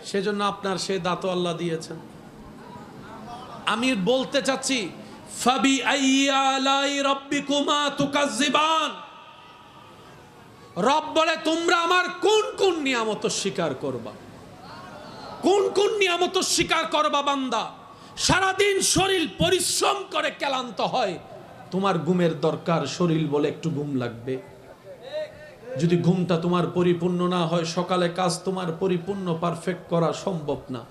সেজন্য আপনার সে দাঁতও আল্লাহ দিয়েছেন। আমি বলতে চাচ্ছি, ফাবিআইয়ি আলাই রাব্বিকুমা তুকাজ্জিবান। রব বলে তোমরা আমার কোন কোন নিয়ামত স্বীকার করবা, কোন কোন নিয়ামত স্বীকার করবা বান্দা? সারাদিন শরীর পরিশ্রম করে ক্লান্ত হয়, তোমার ঘুমের দরকার, শরীর বলে একটু ঘুম লাগবে। যদি ঘুমটা তোমার পরিপূর্ণ না হয়, সকালে কাজ তোমার পরিপূর্ণ পারফেক্ট করা সম্ভব না।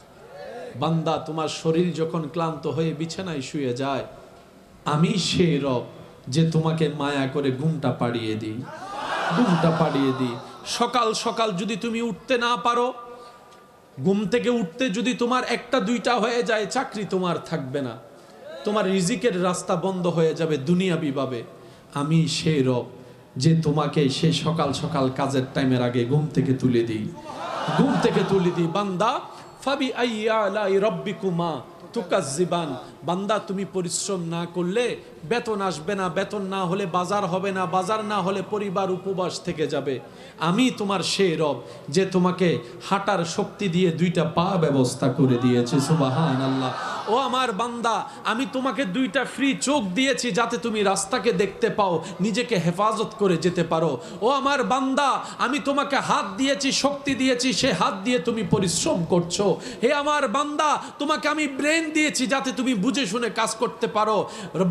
বান্দা, তোমার শরীর যখন ক্লান্ত হয়ে বিছানায় শুয়ে যায়, আমি সেই রব যে তোমাকে মায়া করে ঘুমটা পাড়িয়ে দিই, ঘুমটা পাড়িয়ে দিই। সকাল সকাল যদি তুমি উঠতে না পারো, ঘুম থেকে উঠতে যদি তোমার একটা দুইটা হয়ে যায়, চাকরি তোমার থাকবে না, তোমার রিজিকের রাস্তা বন্ধ হয়ে যাবে দুনিয়াবি ভাবে। আমি সেই রব যে তোমাকে সেই সকাল সকাল কাজের টাইমের আগে ঘুম থেকে তুলে দিই, ঘুম থেকে তুলে দিই। বান্দা, ফাবিআইয়ি আলাই রাব্বিকুমা তুকাজ্জিবান। বান্দা, তুমি পরিশ্রম না করলে বেতন আসবে না, বেতন না হলে বাজার হবে না, বাজার না হলে পরিবার উপবাস থেকে যাবে। আমি তোমার সেই রব যে তোমাকে হাঁটার শক্তি দিয়ে দুইটা পা ব্যবস্থা করে দিয়েছে। সুবহানাল্লাহ। ও আমার বান্দা, আমি তোমাকে দুইটা ফ্রি চোখ দিয়েছি যাতে তুমি রাস্তাকে দেখতে পাও, নিজেকে হেফাজত করে যেতে পারো। ও আমার বান্দা, আমি তোমাকে হাত দিয়েছি, শক্তি দিয়েছি, সে হাত দিয়ে তুমি পরিশ্রম করছো। হে আমার বান্দা, তোমাকে আমি ব্রেন দিয়েছি যাতে তুমি বুঝে শুনে কাজ করতে পারো।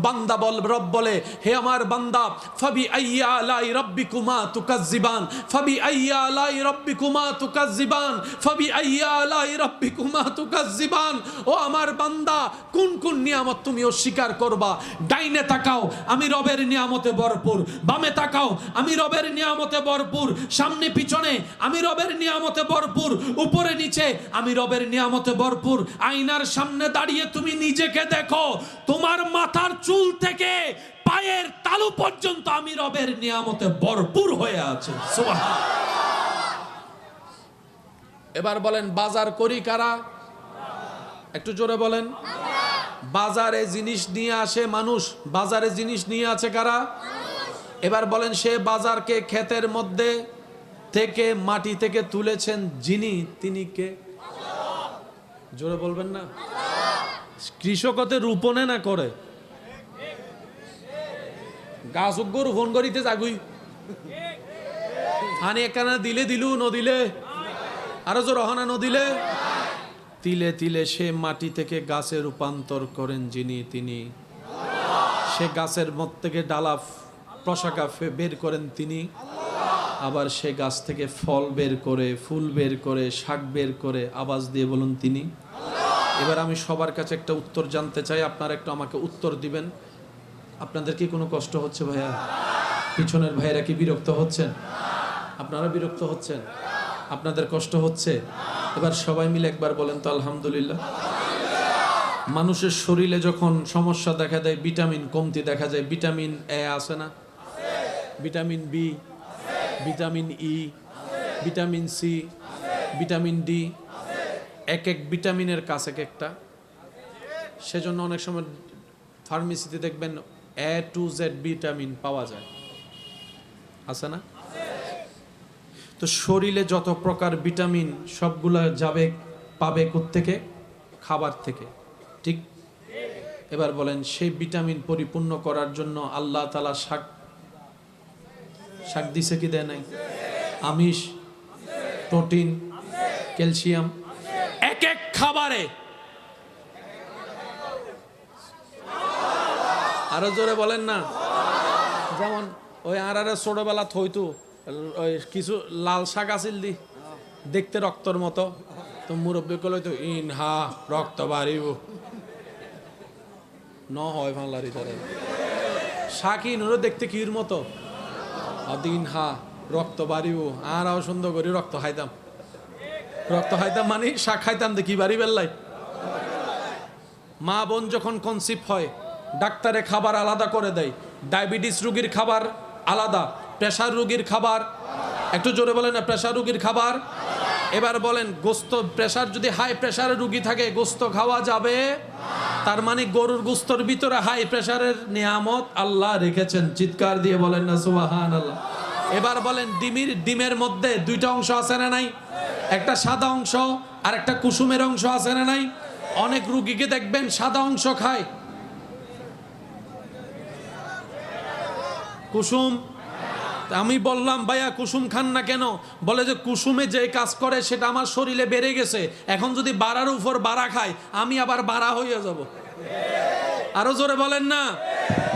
বান্দা রব বলে, হে আমার বান্দা, ফাবিআইয়ি আলাই রাব্বিকুমা তুকাজ্জিবান, ফাবিআইয়ি আলাই রাব্বিকুমা তুকাজ্জিবান, ফাবিআইয়ি আলাই রাব্বিকুমা তুকাজ্জিবান। ও আমার বান্দা, কোন কোন নিয়ামত তুমি অস্বীকার করবা? ডাইনে তাকাও, আমি রবের নিয়ামতে ভরপুর। বামে তাকাও, আমি রবের নিয়ামতে ভরপুর। সামনে পিছনে আমি রবের নিয়ামতে ভরপুর। উপরে নিচে আমি রবের নিয়ামতে ভরপুর। আয়নার সামনে দাঁড়িয়ে তুমি নিজেকে দেখো, তোমার মাথার চুল থেকে পায়ের তালু পর্যন্ত আমি রবের নিয়ামতে ভরপুর হয়ে আছে। সুবহানাল্লাহ। এবার বলেন, বাজার করি কারা? একটু জোরে বলেন। বাজারে জিনিস নিয়ে আসে মানুষ, বাজারে জিনিস নিয়ে আছে কারা? এবার বলেন, সে বাজারকে ক্ষেতের মধ্যে থেকে মাটি থেকে তুলেছেন যিনি, তিনি কে? জোরে বলবেন না। কৃষকতে রোপণে না করে, গাছ উগ্র রোপণ করিতে যাগুই আনি একখানা দিলে দিলু, নদিলে আরো জোর হনা, নদিলে তিলে তিলে সে মাটি থেকে গাছে রূপান্তর করেন যিনি, তিনি। সে গাছের মধ্যে থেকে ডালা প্রশাখা বের করেন তিনি। আবার সে গাছ থেকে ফল বের করে, ফুল বের করে, শাক বের করে। আওয়াজ দিয়ে বলুন, তিনি। এবার আমি সবার কাছে একটা উত্তর জানতে চাই, আপনারা একটু আমাকে উত্তর দিবেন। আপনাদের কি কোনো কষ্ট হচ্ছে ভাইয়া? পিছনের ভাইয়েরা কি বিরক্ত হচ্ছেন? আপনারা বিরক্ত হচ্ছেন? আপনাদের কষ্ট হচ্ছে? এবার সবাই মিলে একবার বলেন তো আলহামদুলিল্লাহ। মানুষের শরীরে যখন সমস্যা দেখা দেয়, ভিটামিন কমতি দেখা যায়, ভিটামিন এ আছে না, vitamin B, vitamin E, vitamin C, vitamin D, এক এক ভিটামিনের কাছে এক একটা। সেজন্য অনেক সময় ফার্মেসিতে দেখবেন এ টু জেড ভিটামিন পাওয়া যায়, আছে না? তো শরীরে যত প্রকার ভিটামিন সবগুলা যাবে, পাবে কোত্থেকে? খাবার থেকে, ঠিক? এবার বলেন, সেই ভিটামিন পরিপূর্ণ করার জন্য আল্লাহ তাআলা শাক দিছে কি দেয় নাই? আমিষ, প্রোটিন, ক্যালসিয়াম, এক এক খাবারে। আরো জোরে বলেন না। যেমন ওই আরারে ছোটবেলা থইতো ওই কিছু লাল শাক আছিল দি, দেখতে রক্তর মতো, তো মুরব্বী কল তো ইনহা রক্ত বাড়িব ন হয় বাংলার ইতারে শাকি নুরো দেখতে কির মতো, ইনহা রক্ত বাড়িব। আরও সুন্দর করে রক্ত খাইতাম, রক্ত খাইতাম মানে শাক খাইতাম দেখি বাড়ি বেল্লাই। মা বোন যখন কনসিভ হয়, ডাক্তারে খাবার আলাদা করে দেয়। ডায়াবেটিস রোগীর খাবার আলাদা, প্রেশার রোগীর খাবার, একটু জোরে বলেন না, প্রেশার রোগীর খাবার। এবার বলেন, গোস্ত, প্রেশার যদি হাই প্রেশারের রোগী থাকে গোস্ত খাওয়া যাবে? তার মানে গরুর গোস্তর ভিতরে হাই প্রেশারের নিয়ামত আল্লাহ রেখেছেন। চিৎকার দিয়ে বলেন না সুবহানাল্লাহ। এবার বলেন, ডিমের মধ্যে দুইটা অংশ আছে না নাই? একটা সাদা অংশ আর একটা কুসুমের অংশ আছে না নাই? অনেক রোগীকে দেখবেন সাদা অংশ খায়, কুসুম। আমি বললাম ভাইয়া কুসুম খান না কেন? বলে যে কুসুমে যে কাজ করে সেটা আমার শরীরে বেড়ে গেছে, এখন যদি বাড়ার উপর বাড়া খাই আমি আবার বাড়া হয়ে যাব। আরো জোরে বলেন না।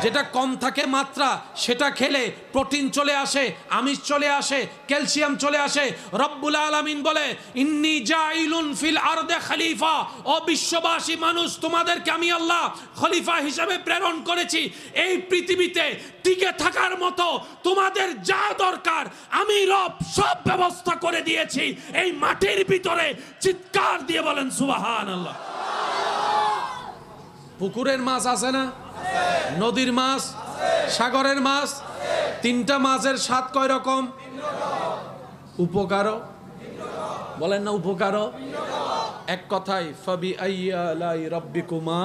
যেটা কম থাকে মাত্রা, সেটা খেলে প্রোটিন চলে আসে, আমিষ চলে আসে, ক্যালসিয়াম চলে আসে। রব্বুল আলামিন বলে ইন্নী জাইলুন ফিল আরদে খলিফা, ও বিশ্ববাসী মানুষ, তোমাদেরকে আমি আল্লাহ খলিফা হিসেবে প্রেরণ করেছি। এই পৃথিবীতে টিকে থাকার মতো তোমাদের যা দরকার আমি রব সব ব্যবস্থা করে দিয়েছি এই মাটির ভিতরে। চিৎকার দিয়ে বলেন সুবহানাল্লাহ। পুকুরের মাছ আছে না? নদীর মাছ, সাগরের মাছ, তিনটা মাছের স্বাদ কয় রকম? উপকারও বলেন না, উপকারও। এক কথায় ফাবি আইয়া আলাই রাব্বিকুমা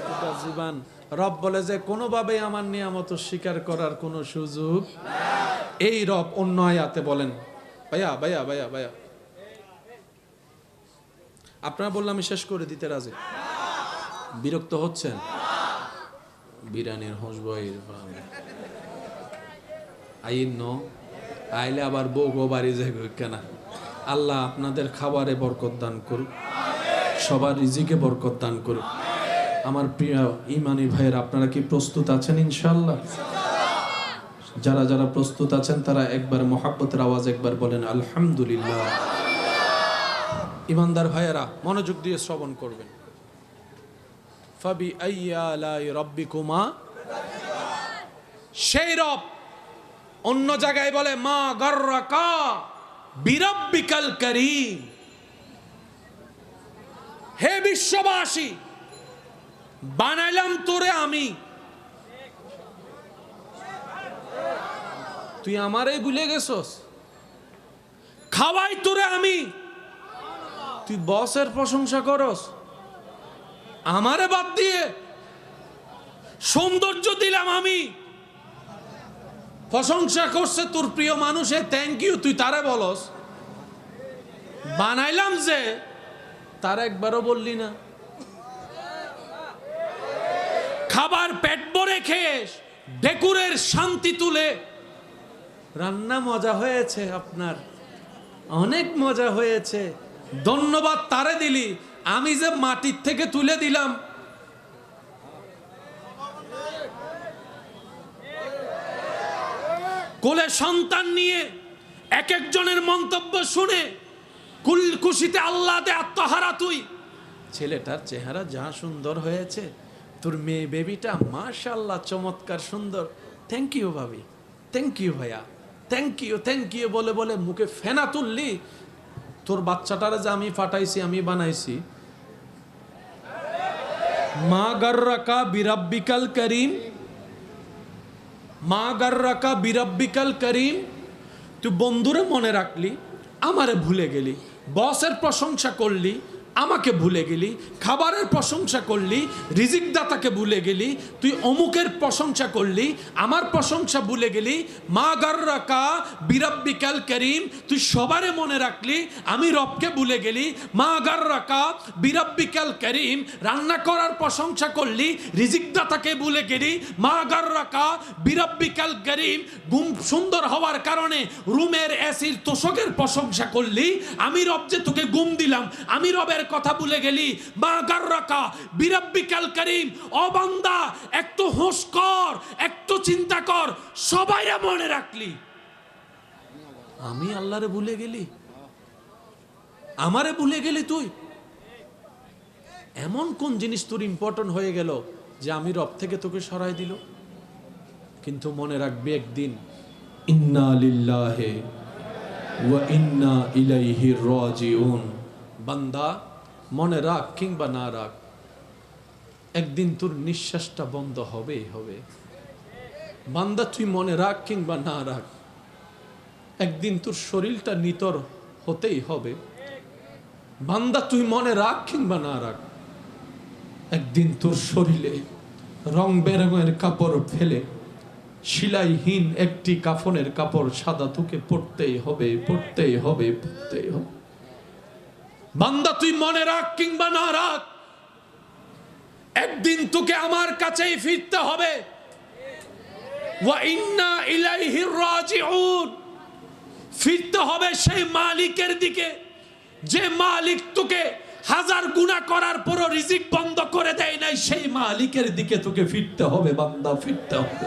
তুকাযিবান। রব বলে যে কোনোভাবে আমার নিয়ামত স্বীকার করার কোনো সুযোগ। এই রব অন্য আয়াতে বলেন, ভাইয়া ভাইয়া ভাইয়া ভাইয়া আপনারা বললাম আমি শেষ করে দিতে রাজি। বিরক্ত হচ্ছেন? বিরানির হোসবাইর আইন আইলে আবার বউ গো বাড়ি যাই কেনা। আল্লাহ আপনাদের খাবারে বরকত দান করুক, সবার রিজিকে বরকত দান করুক। আমার প্রিয় ইমানি ভাইয়ের, আপনারা কি প্রস্তুত আছেন ইনশাআল্লাহ? যারা যারা প্রস্তুত আছেন তারা একবার মহাব্বতের আওয়াজ একবার বলেন আলহামদুলিল্লাহ। ইমানদার ভাইয়েরা মনোযোগ দিয়ে শ্রবণ করবেন। ফাবি আইয়া আলাই রাব্বিকুমা, সেই রব অন্য জায়গায় বলে মা গাররাকা বিরাব্বিকাল কারীম। হে বিশ্ববাসী, বানাইলাম তোরে আমি, তুই আমারে ভুলে গেছস। খাওয়াই তোরে আমি, তুই বসের প্রশংসা করস আমারে বাদ দিয়ে। সৌন্দর্য দিলাম আমি, প্রশংসা করছে তোর প্রিয় মানুষে থ্যাংক ইউ, তুই তারে বলস। বানাইলাম যে, তার একবারও বললি না। খাবার পেট ভরে খেয়ে ডেকুরের শান্তি তুলে, রান্না মজা হয়েছে আপনার, অনেক মজা হয়েছে, ধন্যবাদ তারে দিলি। আমি যে মাটির থেকে তুলে দিলাম। কোলে সন্তান নিয়ে এক একজনের মন্তব্য শুনে খুশিতে আল্লাহ দে আত্মহারা তুই। ছেলেটার চেহারা যা সুন্দর হয়েছে, তোর মেয়ে বেবিটা মাশাআল্লাহ চমৎকার সুন্দর, থ্যাংক ইউ ভাবি, থ্যাংক ইউ ভাইয়া, থ্যাংক ইউ বলে বলে মুখে ফেনা তুললি। তোর বাচ্চাটারে যে আমি ফাটাইছি, আমি বানাইছি। মা গাররাকা বিরাব্বিকাল করিম, মা গাররাকা বিরাব্বিকাল করিম। তুই বন্ধুরে মনে রাখলি, আমারে ভুলে গেলি। বসের প্রশংসা করলি, আমাকে ভুলে গেলি। খাবারের প্রশংসা করলি, রিজিক দাতাকে ভুলে গেলি। তুই অমুকের প্রশংসা করলি, আমার প্রশংসা ভুলে গেলি। মা গাররাকা বিরাব্বিকাল করিম, তুই সবারে মনে রাখলি, আমি রবকে ভুলে গেলি। মা গাররাকা বিরাব্বিকাল করিম, রান্না করার প্রশংসা করলি, রিজিক দাতাকে ভুলে গেলি। মা গাররাকা বিরাব্বিকাল করিম, ঘুম সুন্দর হওয়ার কারণে রুমের এসির তোষকের প্রশংসা করলি। আমি রব যে তোকে ঘুম দিলাম, আমি রবের কথা ভুলে গেলি। মা গাররাকা বিরাব্বিকাল করিম। ও বান্দা, একটু হোশ কর, একটু চিন্তা কর, সবাই মনে রাখলি, আমি আল্লাহরে ভুলে গেলি, আমারে ভুলে গেলি। তুই এমন কোন জিনিস তোর ইম্পর্টেন্ট হয়ে গেল যে আমি রব থেকে তোকে সরাই দিল? কিন্তু মনে রাখবি একদিন, ইন্না লিল্লাহি ওয়া ইন্না ইলাইহি রাজিউন। বান্দা মনে রাখ কিংবা না রাখ, একদিন তোর নিঃশ্বাসটা বন্ধ হবেই হবে। বান্দা তুই মনে রাখ কিংবা না রাখ, একদিন তোর শরীরটা নিতর হতেই হবে। বান্দা তুই মনে রাখ কিংবা না রাখ, একদিন তোর শরীরে রং বেরঙের কাপড় ফেলে সেলাইহীন একটি কাফনের কাপড় সাদা তোকে পড়তেই হবে, পড়তেই হবে, পড়তেই হবে। বান্দা তুই মনে রাখ কিংবা না রাখ, একদিন তোকে আমার কাছেই ফিরতে হবে। ওয়া ইন্না ইলাইহি রাজিউন। ফিরতে হবে সেই মালিকের দিকে যে মালিক তোকে হাজার গুনাহ করার পরও রিজিক বন্ধ করে দেয় নাই, সেই মালিকের দিকে তোকে ফিরতে হবে বান্দা, ফিরতে হবে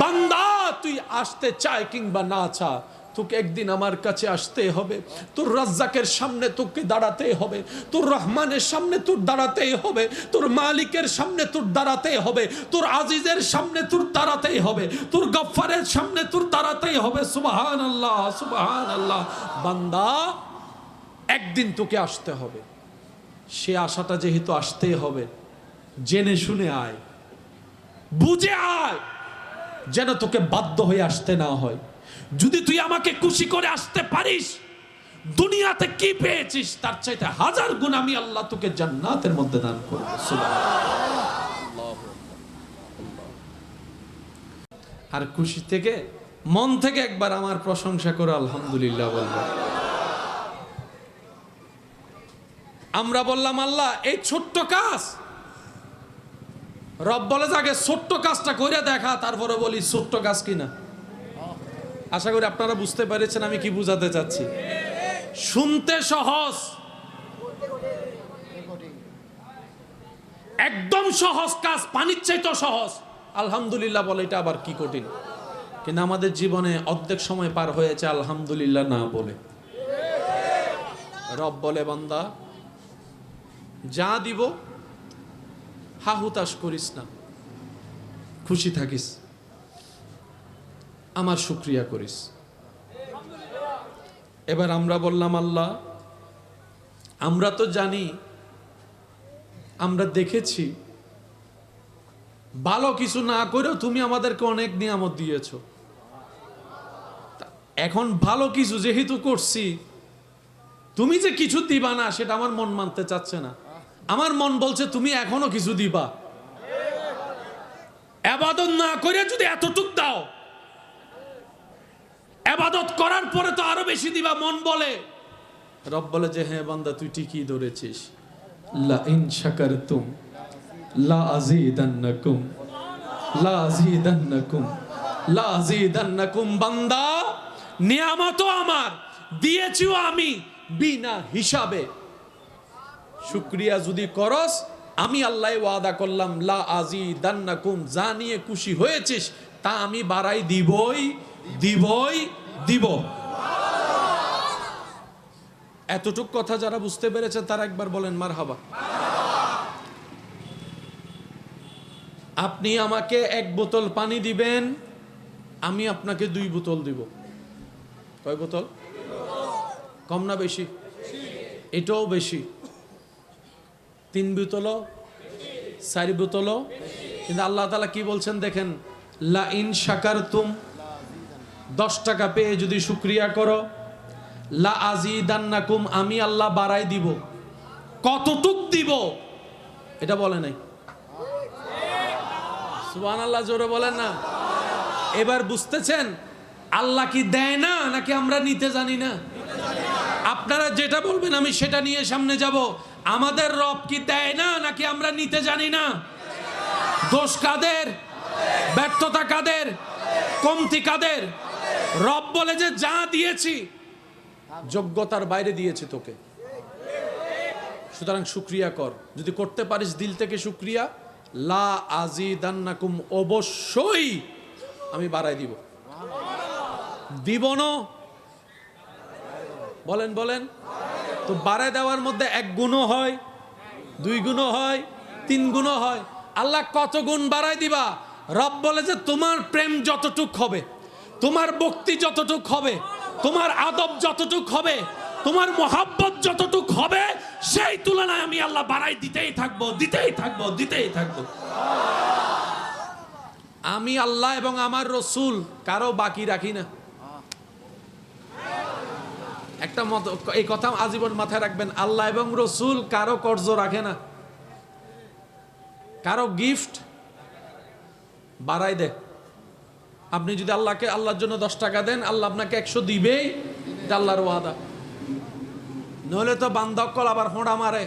বান্দা। তুই আসতে চায় কিংবা না চা, তোকে একদিন আমার কাছে আসতে হবে। তোর রাজ্জাকের সামনে তোকে দাঁড়াতে হবে, তোর রহমানের সামনে তোর দাঁড়াতে হবে, তোর মালিকের সামনে তোর দাঁড়াতে হবে, তোর আজিজের সামনে তোর দাঁড়াতে হবে, তোর গফফারের সামনে তোর দাঁড়াতে হবে। সুবহানাল্লাহ, সুবহানাল্লাহ। বান্দা একদিন তোকে আসতে হবে। সে আশাটা যেহেতু আসতেই হবে, জেনে শুনে আয়, বুঝে আয়, যেন তোকে বাধ্য হয়ে আসতে না হয়। যদি তুই আমাকে খুশি করে আসতে পারিস, দুনিয়াতে কি পেয়েছিস তার চাইতে হাজার গুণ আমি আল্লাহ তোকে জান্নাতের মধ্যে দান করব। সুবহানাল্লাহ। আর খুশি থেকে মন থেকে একবার আমার প্রশংসা করে আলহামদুলিল্লাহ বলবো। আমরা বললাম আল্লাহ এই ছোট্ট কাজ, রব বলে যে আগে ছোট্ট কাজটা করে দেখা, তারপরে বলি ছোট্ট কাজ কিনা। আশা করি আপনারা বুঝতে পেরেছেন আমি কি বুঝাতে চাচ্ছি। শুনতে সহজ, একদম সহজ কাজ, পানির চাইতে সহজ। আলহামদুলিল্লাহ বলে এটা আবার কি কঠিন। কিন্তু আমাদের জীবনে অর্ধেক সময় পার হয়েছে আলহামদুলিল্লাহ না বলে। রব বলে বান্দা যা দিব হা হুতাশ করিস না, খুশি থাকিস, আমার শুকরিয়া করিস। এবার আমরা বললাম আল্লাহ আমরা তো জানি, আমরা দেখেছি ভালো কিছু না করেও তুমি আমাদেরকে অনেক নিয়ামত দিয়েছো। এখন ভালো কিছু যেহেতু করছি, তুমি যে কিছু দিবা না সেটা আমার মন মানতে চাচ্ছে না। আমার মন বলছে তুমি এখনো কিছু দিবা। ইবাদত না করে যদি এতটুক দাও, ইবাদত করার পরে তো আরো বেশি দিবা মন বলে। রব বলে যে হ্যাঁ বান্দা তুই ঠিকই ধরেছিস, লা ইন শাকারতুম লা আযীদান্নাকুম লা আযীদান্নাকুম লা আযীদান্নাকুম। বান্দা নিয়ামতও আমার, দিয়েছিও আমি বিনা হিসাবে। শুকরিয়া যদি করস, আমি আল্লাহ ওয়াদা করলাম লা আযীদান্নাকুম, যা নিয়ে খুশি হয়েছিস তা আমি বাড়াই দিবই দিবই দিব। এতটুক কথা যারা বুঝতে পেরেছে তারা একবার বলেন মারহাবা। আপনি আমাকে 1 বোতল পানি দিবেন, আমি আপনাকে 2 বোতল দিব। কয় বোতল? কম না বেশি? এটাও বেশি। 3 বোতলও, 4 বোতলও। কিন্তু আল্লাহ তাআলা কি বলছেন দেখেন, লা ইন শাকারতুম, 10 টাকা পেয়ে যদি শুকরিয়া করো, লা আযীদান্নাকুম, আমি আল্লাহ বাড়াই দিব। কতটুক দিব এটা বলে নাই। সুবহানাল্লাহ, জোরে বলেন না। এবার বুঝতেছেন আল্লাহ কি দেয় না নাকি আমরা নিতে জানি না? আপনারা যেটা বলবেন আমি সেটা নিয়ে সামনে যাব। আমাদের রব কি দেয় না নাকি আমরা নিতে জানি না? দোষ কাদের? ব্যর্থতা কাদের? কমতি কাদের? রব বলে যে যা দিয়েছি যোগ্যতার বাইরে দিয়েছি তোকে, সুতরাং শুকরিয়া কর। যদি করতে পারিস দিল থেকে শুকরিয়া, লা আযীদান্নাকুম, অবশ্যই আমি বাড়াই দিব। দিব না? বলেন বলেন। তো বাড়াই দেওয়ার মধ্যে 1 গুণও হয়, 2 গুণও হয়, 3 গুণও হয়। আল্লাহ কত গুণ বাড়াই দিবা? রব বলে যে তোমার প্রেম যতটুক হবে, তোমার ভক্তি যতটুক হবে, তোমার আদব যতটুক হবে, তোমার মোহাব্বত যতটুক হবে, সেই তুলনায় আমি আল্লাহ বাড়াই দিতেই থাকবো, দিতেই থাকবো, দিতেই থাকবো। আমি আল্লাহ এবং আমার রসুল কারো বাকি রাখি না। একটা মত, এই কথা আজীবন মাথায় রাখবেন, আল্লাহ এবং রসুল কারো কর্জ রাখে না, কারো গিফট বাড়াই দেয়। আপনি যদি আল্লাহকে, আল্লাহর জন্য 10 টাকা দেন, আল্লাহ আপনাকে 100 দিবেই, এটা আল্লাহর ওয়াদা। নইলে তো বান্ধকল আবার হোঁড়া মারে,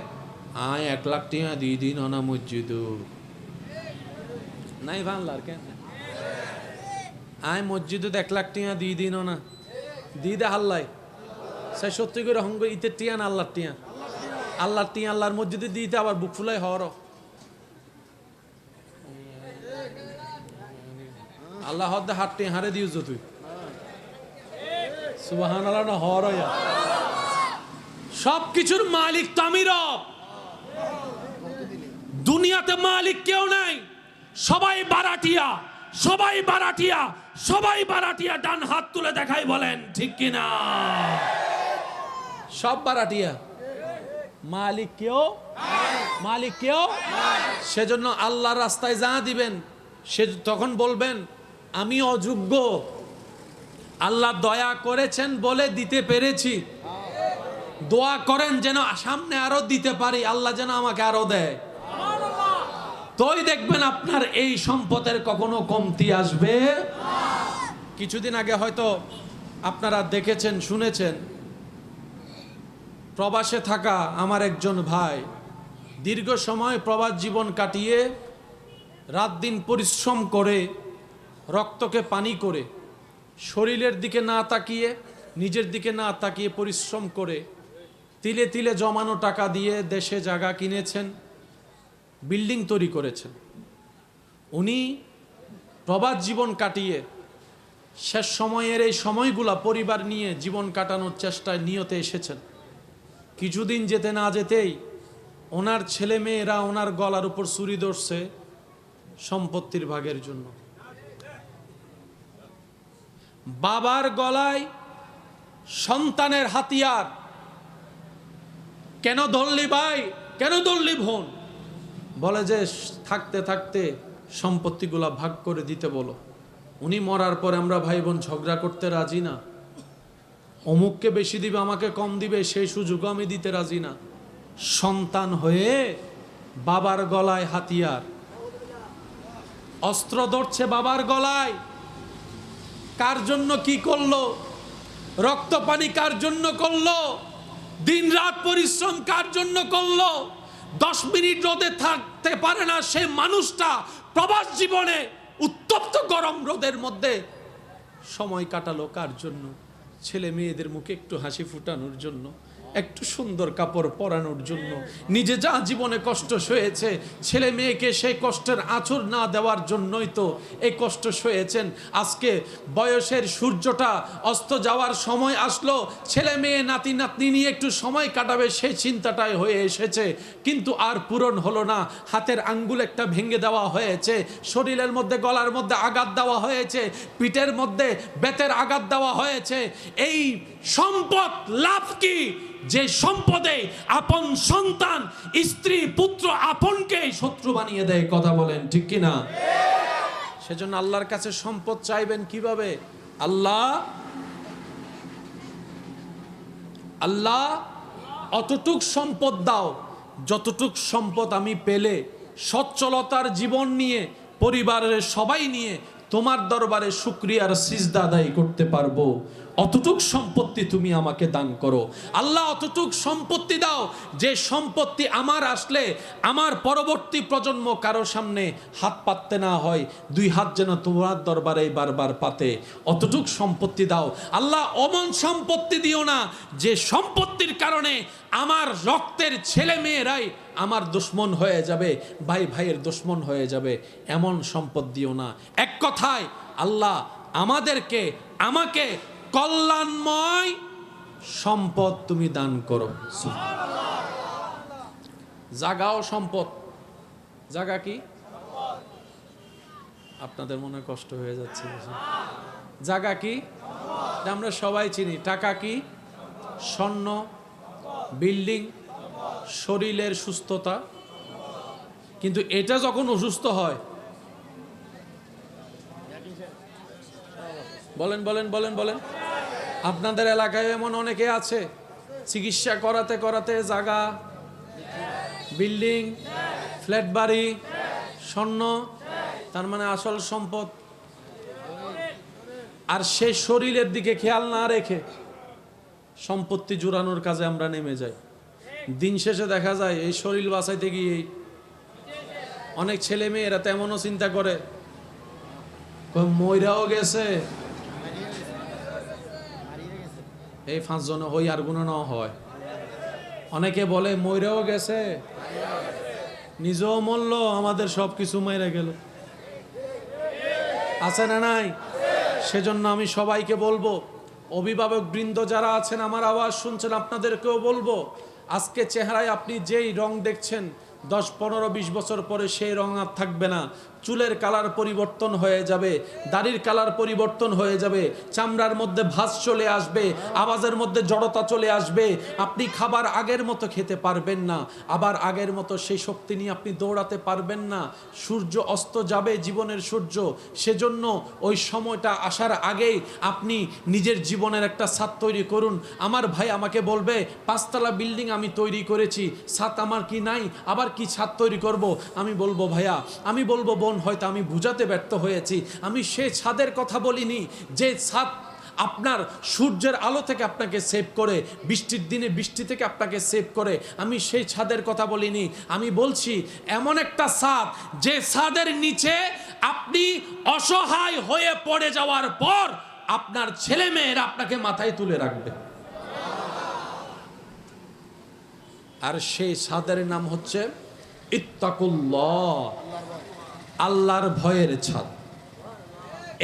1 লাখ টাকা দিয়ে দিন না মসজিদ নাই বাংলার কেন। আয় মসজিদে 1 লাখ টিয়া দিয়ে দিন না দিয়ে দে হাল্লাই সে সত্যি করে হঙ্গ ইতের টিয়া না আল্লাহর টিয়া আল্লাহর টিয়া আল্লাহর মসজিদে দিতে আবার বুক ফুলাই হওয়ার আল্লাহ হদ্দে হাত টিয়া হারে দিয়েছ তুই সুবহানাল্লাহ না হওয়ার সব কিছুর মালিক তো আমি রব দুনিয়াতে মালিক কেউ নাই সবাই বারাটিয়া সবাই বারাটিয়া সবাই বারাটিয়া ডান হাত তুলে দেখাই বলেন ঠিক কিনা সব বারাটিয়া মালিক কেউ সেজন্য আল্লাহর রাস্তায় যা দিবেন সে তখন বলবেন আমি অযোগ্য আল্লাহ দয়া করেছেন বলে দিতে পেরেছি দোয়া করেন যেন সামনে আরো দিতে পারি আল্লাহ যেন আমাকে আরো দেয় তোই দেখবেন আপনার এই সম্পদের কখনো কমতি আসবে কিছুদিন আগে হয়তো আপনারা দেখেছেন শুনেছেন প্রবাসে থাকা আমার একজন ভাই দীর্ঘ সময় প্রবাস জীবন কাটিয়ে রাত দিন পরিশ্রম করে রক্তকে পানি করে শরীরের দিকে না তাকিয়ে নিজের দিকে না তাকিয়ে পরিশ্রম করে তিলে তিলে জমানো টাকা দিয়ে দেশে জায়গা কিনেছেন বিল্ডিং তৈরি করেছেন উনি প্রবাস জীবন কাটিয়ে শেষ সময়ের এই সময়গুলা পরিবার নিয়ে জীবন কাটানোর চেষ্টায় নিয়তে এসেছেন কিছুদিন যেতে না যেতেই ওনার ছেলে মেয়েরা ওনার গলার উপর ছুরি ধরছে সম্পত্তির ভাগের জন্য বাবার গলায় সন্তানের হাতিয়ার কেন ধরলি ভাই কেন ধরলি বোন বলে যে থাকতে থাকতে সম্পত্তিগুলা ভাগ করে দিতে বলো উনি মরার পরে আমরা ভাই বোন ঝগড়া করতে রাজি না অমুককে বেশি দিবে আমাকে কম দিবে সেই সুযোগও আমি দিতে রাজি না সন্তান হয়ে বাবার গলায় হাতিয়ার অস্ত্র ধরছে বাবার গলায় কার জন্য কি করলো রক্ত পানি কার জন্য করলো দিন রাত পরিশ্রম কার জন্য করলো 10 মিনিট রোদে থাকতে পারে না সে মানুষটা প্রবাস জীবনে উত্তপ্ত গরম রোদের মধ্যে সময় কাটালো কার জন্য ছেলে মেয়েদের মুখে একটু হাসি ফুটানোর জন্য একটু সুন্দর কাপড় পরানোর জন্য নিজে যা জীবনে কষ্ট সয়েছে ছেলে মেয়েকে সেই কষ্টের আঁচড় না দেওয়ার জন্যই তো এই কষ্ট সয়েছেন আজকে বয়সের সূর্যটা অস্ত যাওয়ার সময় আসলো ছেলে মেয়ে নাতি নাতনি নিয়ে একটু সময় কাটাবে সেই চিন্তাটাই হয়ে এসেছে কিন্তু আর পূরণ হলো না হাতের আঙ্গুল একটা ভেঙে দেওয়া হয়েছে শরীরের মধ্যে গলার মধ্যে আঘাত দেওয়া হয়েছে পিঠের মধ্যে বেতের আঘাত দেওয়া হয়েছে এই সম্পদ লাভ কি যে সম্পদে আপন সন্তান স্ত্রী পুত্র আপনকে শত্রু বানিয়ে দেয় কথা বলেন ঠিক কিনা সেজন্য আল্লাহর কাছে সম্পদ চাইবেন কিভাবে আল্লাহ অতটুক সম্পদ দাও যতটুক সম্পদ আমি পেলে সচ্ছলতার জীবন নিয়ে পরিবারের সবাই নিয়ে তোমার দরবারে শুকরিয়ার সিজদা আদায় করতে পারবো অতটুক সম্পত্তি তুমি আমাকে দান করো আল্লাহ অতটুক সম্পত্তি দাও যে সম্পত্তি আমার আসলে আমার পরবর্তী প্রজন্ম কারো সামনে হাত পাততে না হয় 2 হাত যেন তোমার দরবারে বারবার পাতে অতটুক সম্পত্তি দাও আল্লাহ অমন সম্পত্তি দিও না যে সম্পত্তির কারণে আমার রক্তের ছেলে মেয়েরাই আমার দুশ্মন হয়ে যাবে ভাই ভাইয়ের দুশ্মন হয়ে যাবে এমন সম্পদ দিও না এক কথায় আল্লাহ আমাকে কল্যাণময় সম্পদ তুমি দান করো জাগাও সম্পদ জাগা কি আপনাদের মনে কষ্ট হয়ে যাচ্ছে জাগা কি আমরা সবাই চিনি টাকা কি স্বর্ণ বিল্ডিং শরীরের সুস্থতা কিন্তু এটা যখন অসুস্থ হয় বলেন বলেন বলেন বলেন আপনাদের এলাকায় এমন অনেকে আছে চিকিৎসা করাতে করাতে জায়গা বিল্ডিং ফ্ল্যাট বাড়ি স্বর্ণ তার মানে আসল সম্পদ আর সেই শরীরের দিকে খেয়াল না রেখে সম্পত্তি জোড়ানোর কাজে আমরা নেমে যাই দিন শেষে দেখা যায় এই শরীর বাঁচাইতে গিয়ে অনেক ছেলে মেয়েরা তেমনও চিন্তা করে মইরাও গেছে, এই 5 জন হই আর গুণানো হয়। অনেকে বলে মইরাও গেছে, নিজেও মরল, আমাদের সব কিছু মাইরা গেল। আছে না নাই? সেজন্য আমি সবাইকে বলবো, অভিভাবক বৃন্দ যারা আছেন, আমার আওয়াজ শুনছেন, আপনাদেরকেও বলবো, আজকে চেহারায় আপনি যেই রং দেখছেন 10, 15, 20 বছর পরে সেই রং আর থাকবে না। চুলের কালার পরিবর্তন হয়ে যাবে, দাড়ির কালার পরিবর্তন হয়ে যাবে, চামড়ার মধ্যে ভাঁজ চলে আসবে, আওয়াজের মধ্যে জড়তা চলে আসবে। আপনি খাবার আগের মতো খেতে পারবেন না, আবার আগের মতো সেই শক্তি নিয়ে আপনি দৌড়াতে পারবেন না। সূর্য অস্ত যাবে, জীবনের সূর্য। সেজন্য ওই সময়টা আসার আগেই আপনি নিজের জীবনের একটা ছাদ তৈরি করুন। আমার ভাই আমাকে বলবে 5 তলা বিল্ডিং আমি তৈরি করেছি, ছাদ আমার কি নাই, আবার কি ছাদ তৈরি করব? আমি বলবো ভাইয়া, আমি বলবো বোন, হয়তো আমি বুঝাতে ব্যর্থ হয়েছি। আমি সেই ছাদের কথা বলিনি যে ছাদ আপনার সূর্যের আলো থেকে আপনাকে সেভ করে, বৃষ্টির দিনে বৃষ্টি থেকে আপনাকে সেভ করে। আমি সেই ছাদের কথা বলিনি। আমি বলছি এমন একটা ছাদ, যে ছাদের নিচে আপনি অসহায় হয়ে পড়ে যাওয়ার পর আপনার ছেলে মেয়েরা আপনাকে মাথায় তুলে রাখবে। আর সেই ছাদের নাম হচ্ছে ইত্তাকুল্লাহ, আল্লাহর ভয়ের ছাদ।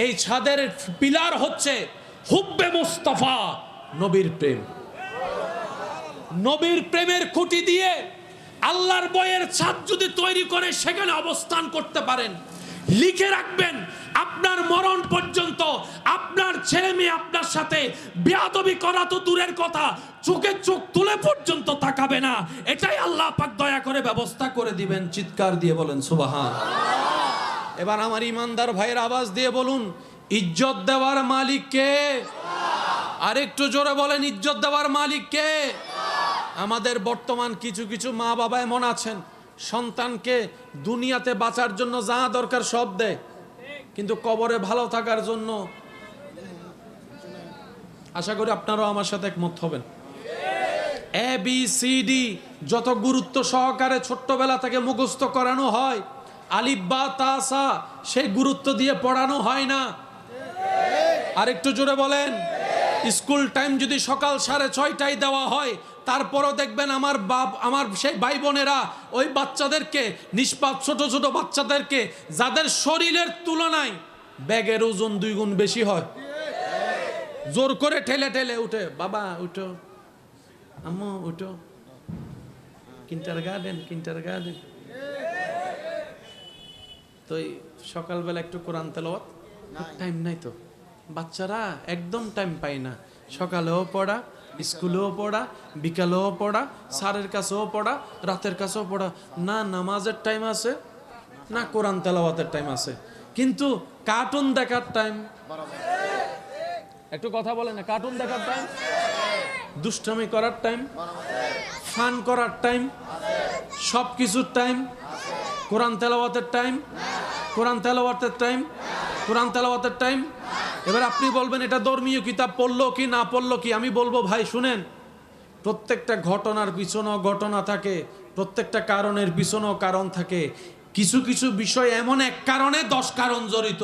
এই ছাদের পিলার হচ্ছে হুব্বে মুস্তাফা, নবীর প্রেম। নবীর প্রেমের খুঁটি দিয়ে আল্লাহর ভয়ের ছাদ যদি তৈরি করে সেখানে অবস্থান করতে পারেন, লিখে রাখবেন আপনার মরণ পর্যন্ত আপনার ছেলে মেয়ে আপনার সাথে বেয়াদবি করা তো দূরের কথা, চোখে চোখ তুলে পর্যন্ত তাকাবে না। এটাই আল্লাহ পাক দয়া করে ব্যবস্থা করে দিবেন। চিৎকার দিয়ে বলেন সুবহান। এবার আমার ইমানদার ভাইয়ের আওয়াজ দিয়ে বলুন, ইজ্জত দেওয়ার মালিক কে? আর একটু জোরে বলেন, ইজ্জত দেওয়ার মালিক কে? আমাদের বর্তমান কিছু কিছু মা বাবা এমন আছেন, সন্তানকে দুনিয়াতে বাঁচার জন্য যা দরকার সব দেয়, কিন্তু কবরে ভালো থাকার জন্য, আশা করি আপনারাও আমার সাথে একমত হবেন, ABCD যত গুরুত্ব সহকারে ছোট্টবেলা থেকে মুখস্থ করানো হয়, আলিফ বা তা সা সেই গুরুত্ব দিয়ে পড়ানো হয় না। আর একটু জোরে বলেন, স্কুল টাইম যদি সকাল 6:30টায় দেওয়া হয়, তারপরও দেখবেন আমার সেই ভাই বোনেরা ওই বাচ্চাদেরকে, নিষ্পাপ ছোট ছোট বাচ্চাদেরকে, যাদের শরীরের তুলনায় ব্যাগের ওজন 2 গুণ বেশি হয়, জোর করে ঠেলে ঠেলে উঠে, বাবা উঠো, আম্মু উঠো, কিন্টারগার্টেন। তো সকালবেলা একটু কোরআন তেলাওয়াত, টাইম নাই তো, বাচ্চারা একদম টাইম পায় না। সকালেও পড়া, স্কুলেও পড়া, বিকালেও পড়া, স্যারের কাছেও পড়া, রাতের কাছেও পড়া। না নামাজের টাইম আছে, না কোরআন তেলাওয়াতের টাইম আছে, কিন্তু কার্টুন দেখার টাইম। একটু কথা বলেন না, কার্টুন দেখার টাইম, দুষ্টামি করার টাইম, ফান করার টাইম, সব কিছুর টাইম। কোরআন তেলাওয়াতের টাইম, কোরআন তেলাওয়াতের টাইম, কোরআন তেলাওয়াতের টাইম। এবার আপনি বলবেন এটা ধর্মীয় কিতাব পড়লো কি না পড়লো কি? আমি বলবো ভাই শুনেন, প্রত্যেকটা ঘটনার পিছনেও ঘটনা থাকে, প্রত্যেকটা কারণের পিছনেও কারণ থাকে। কিছু কিছু বিষয় এমন এক কারণে 10 কারণ জড়িত।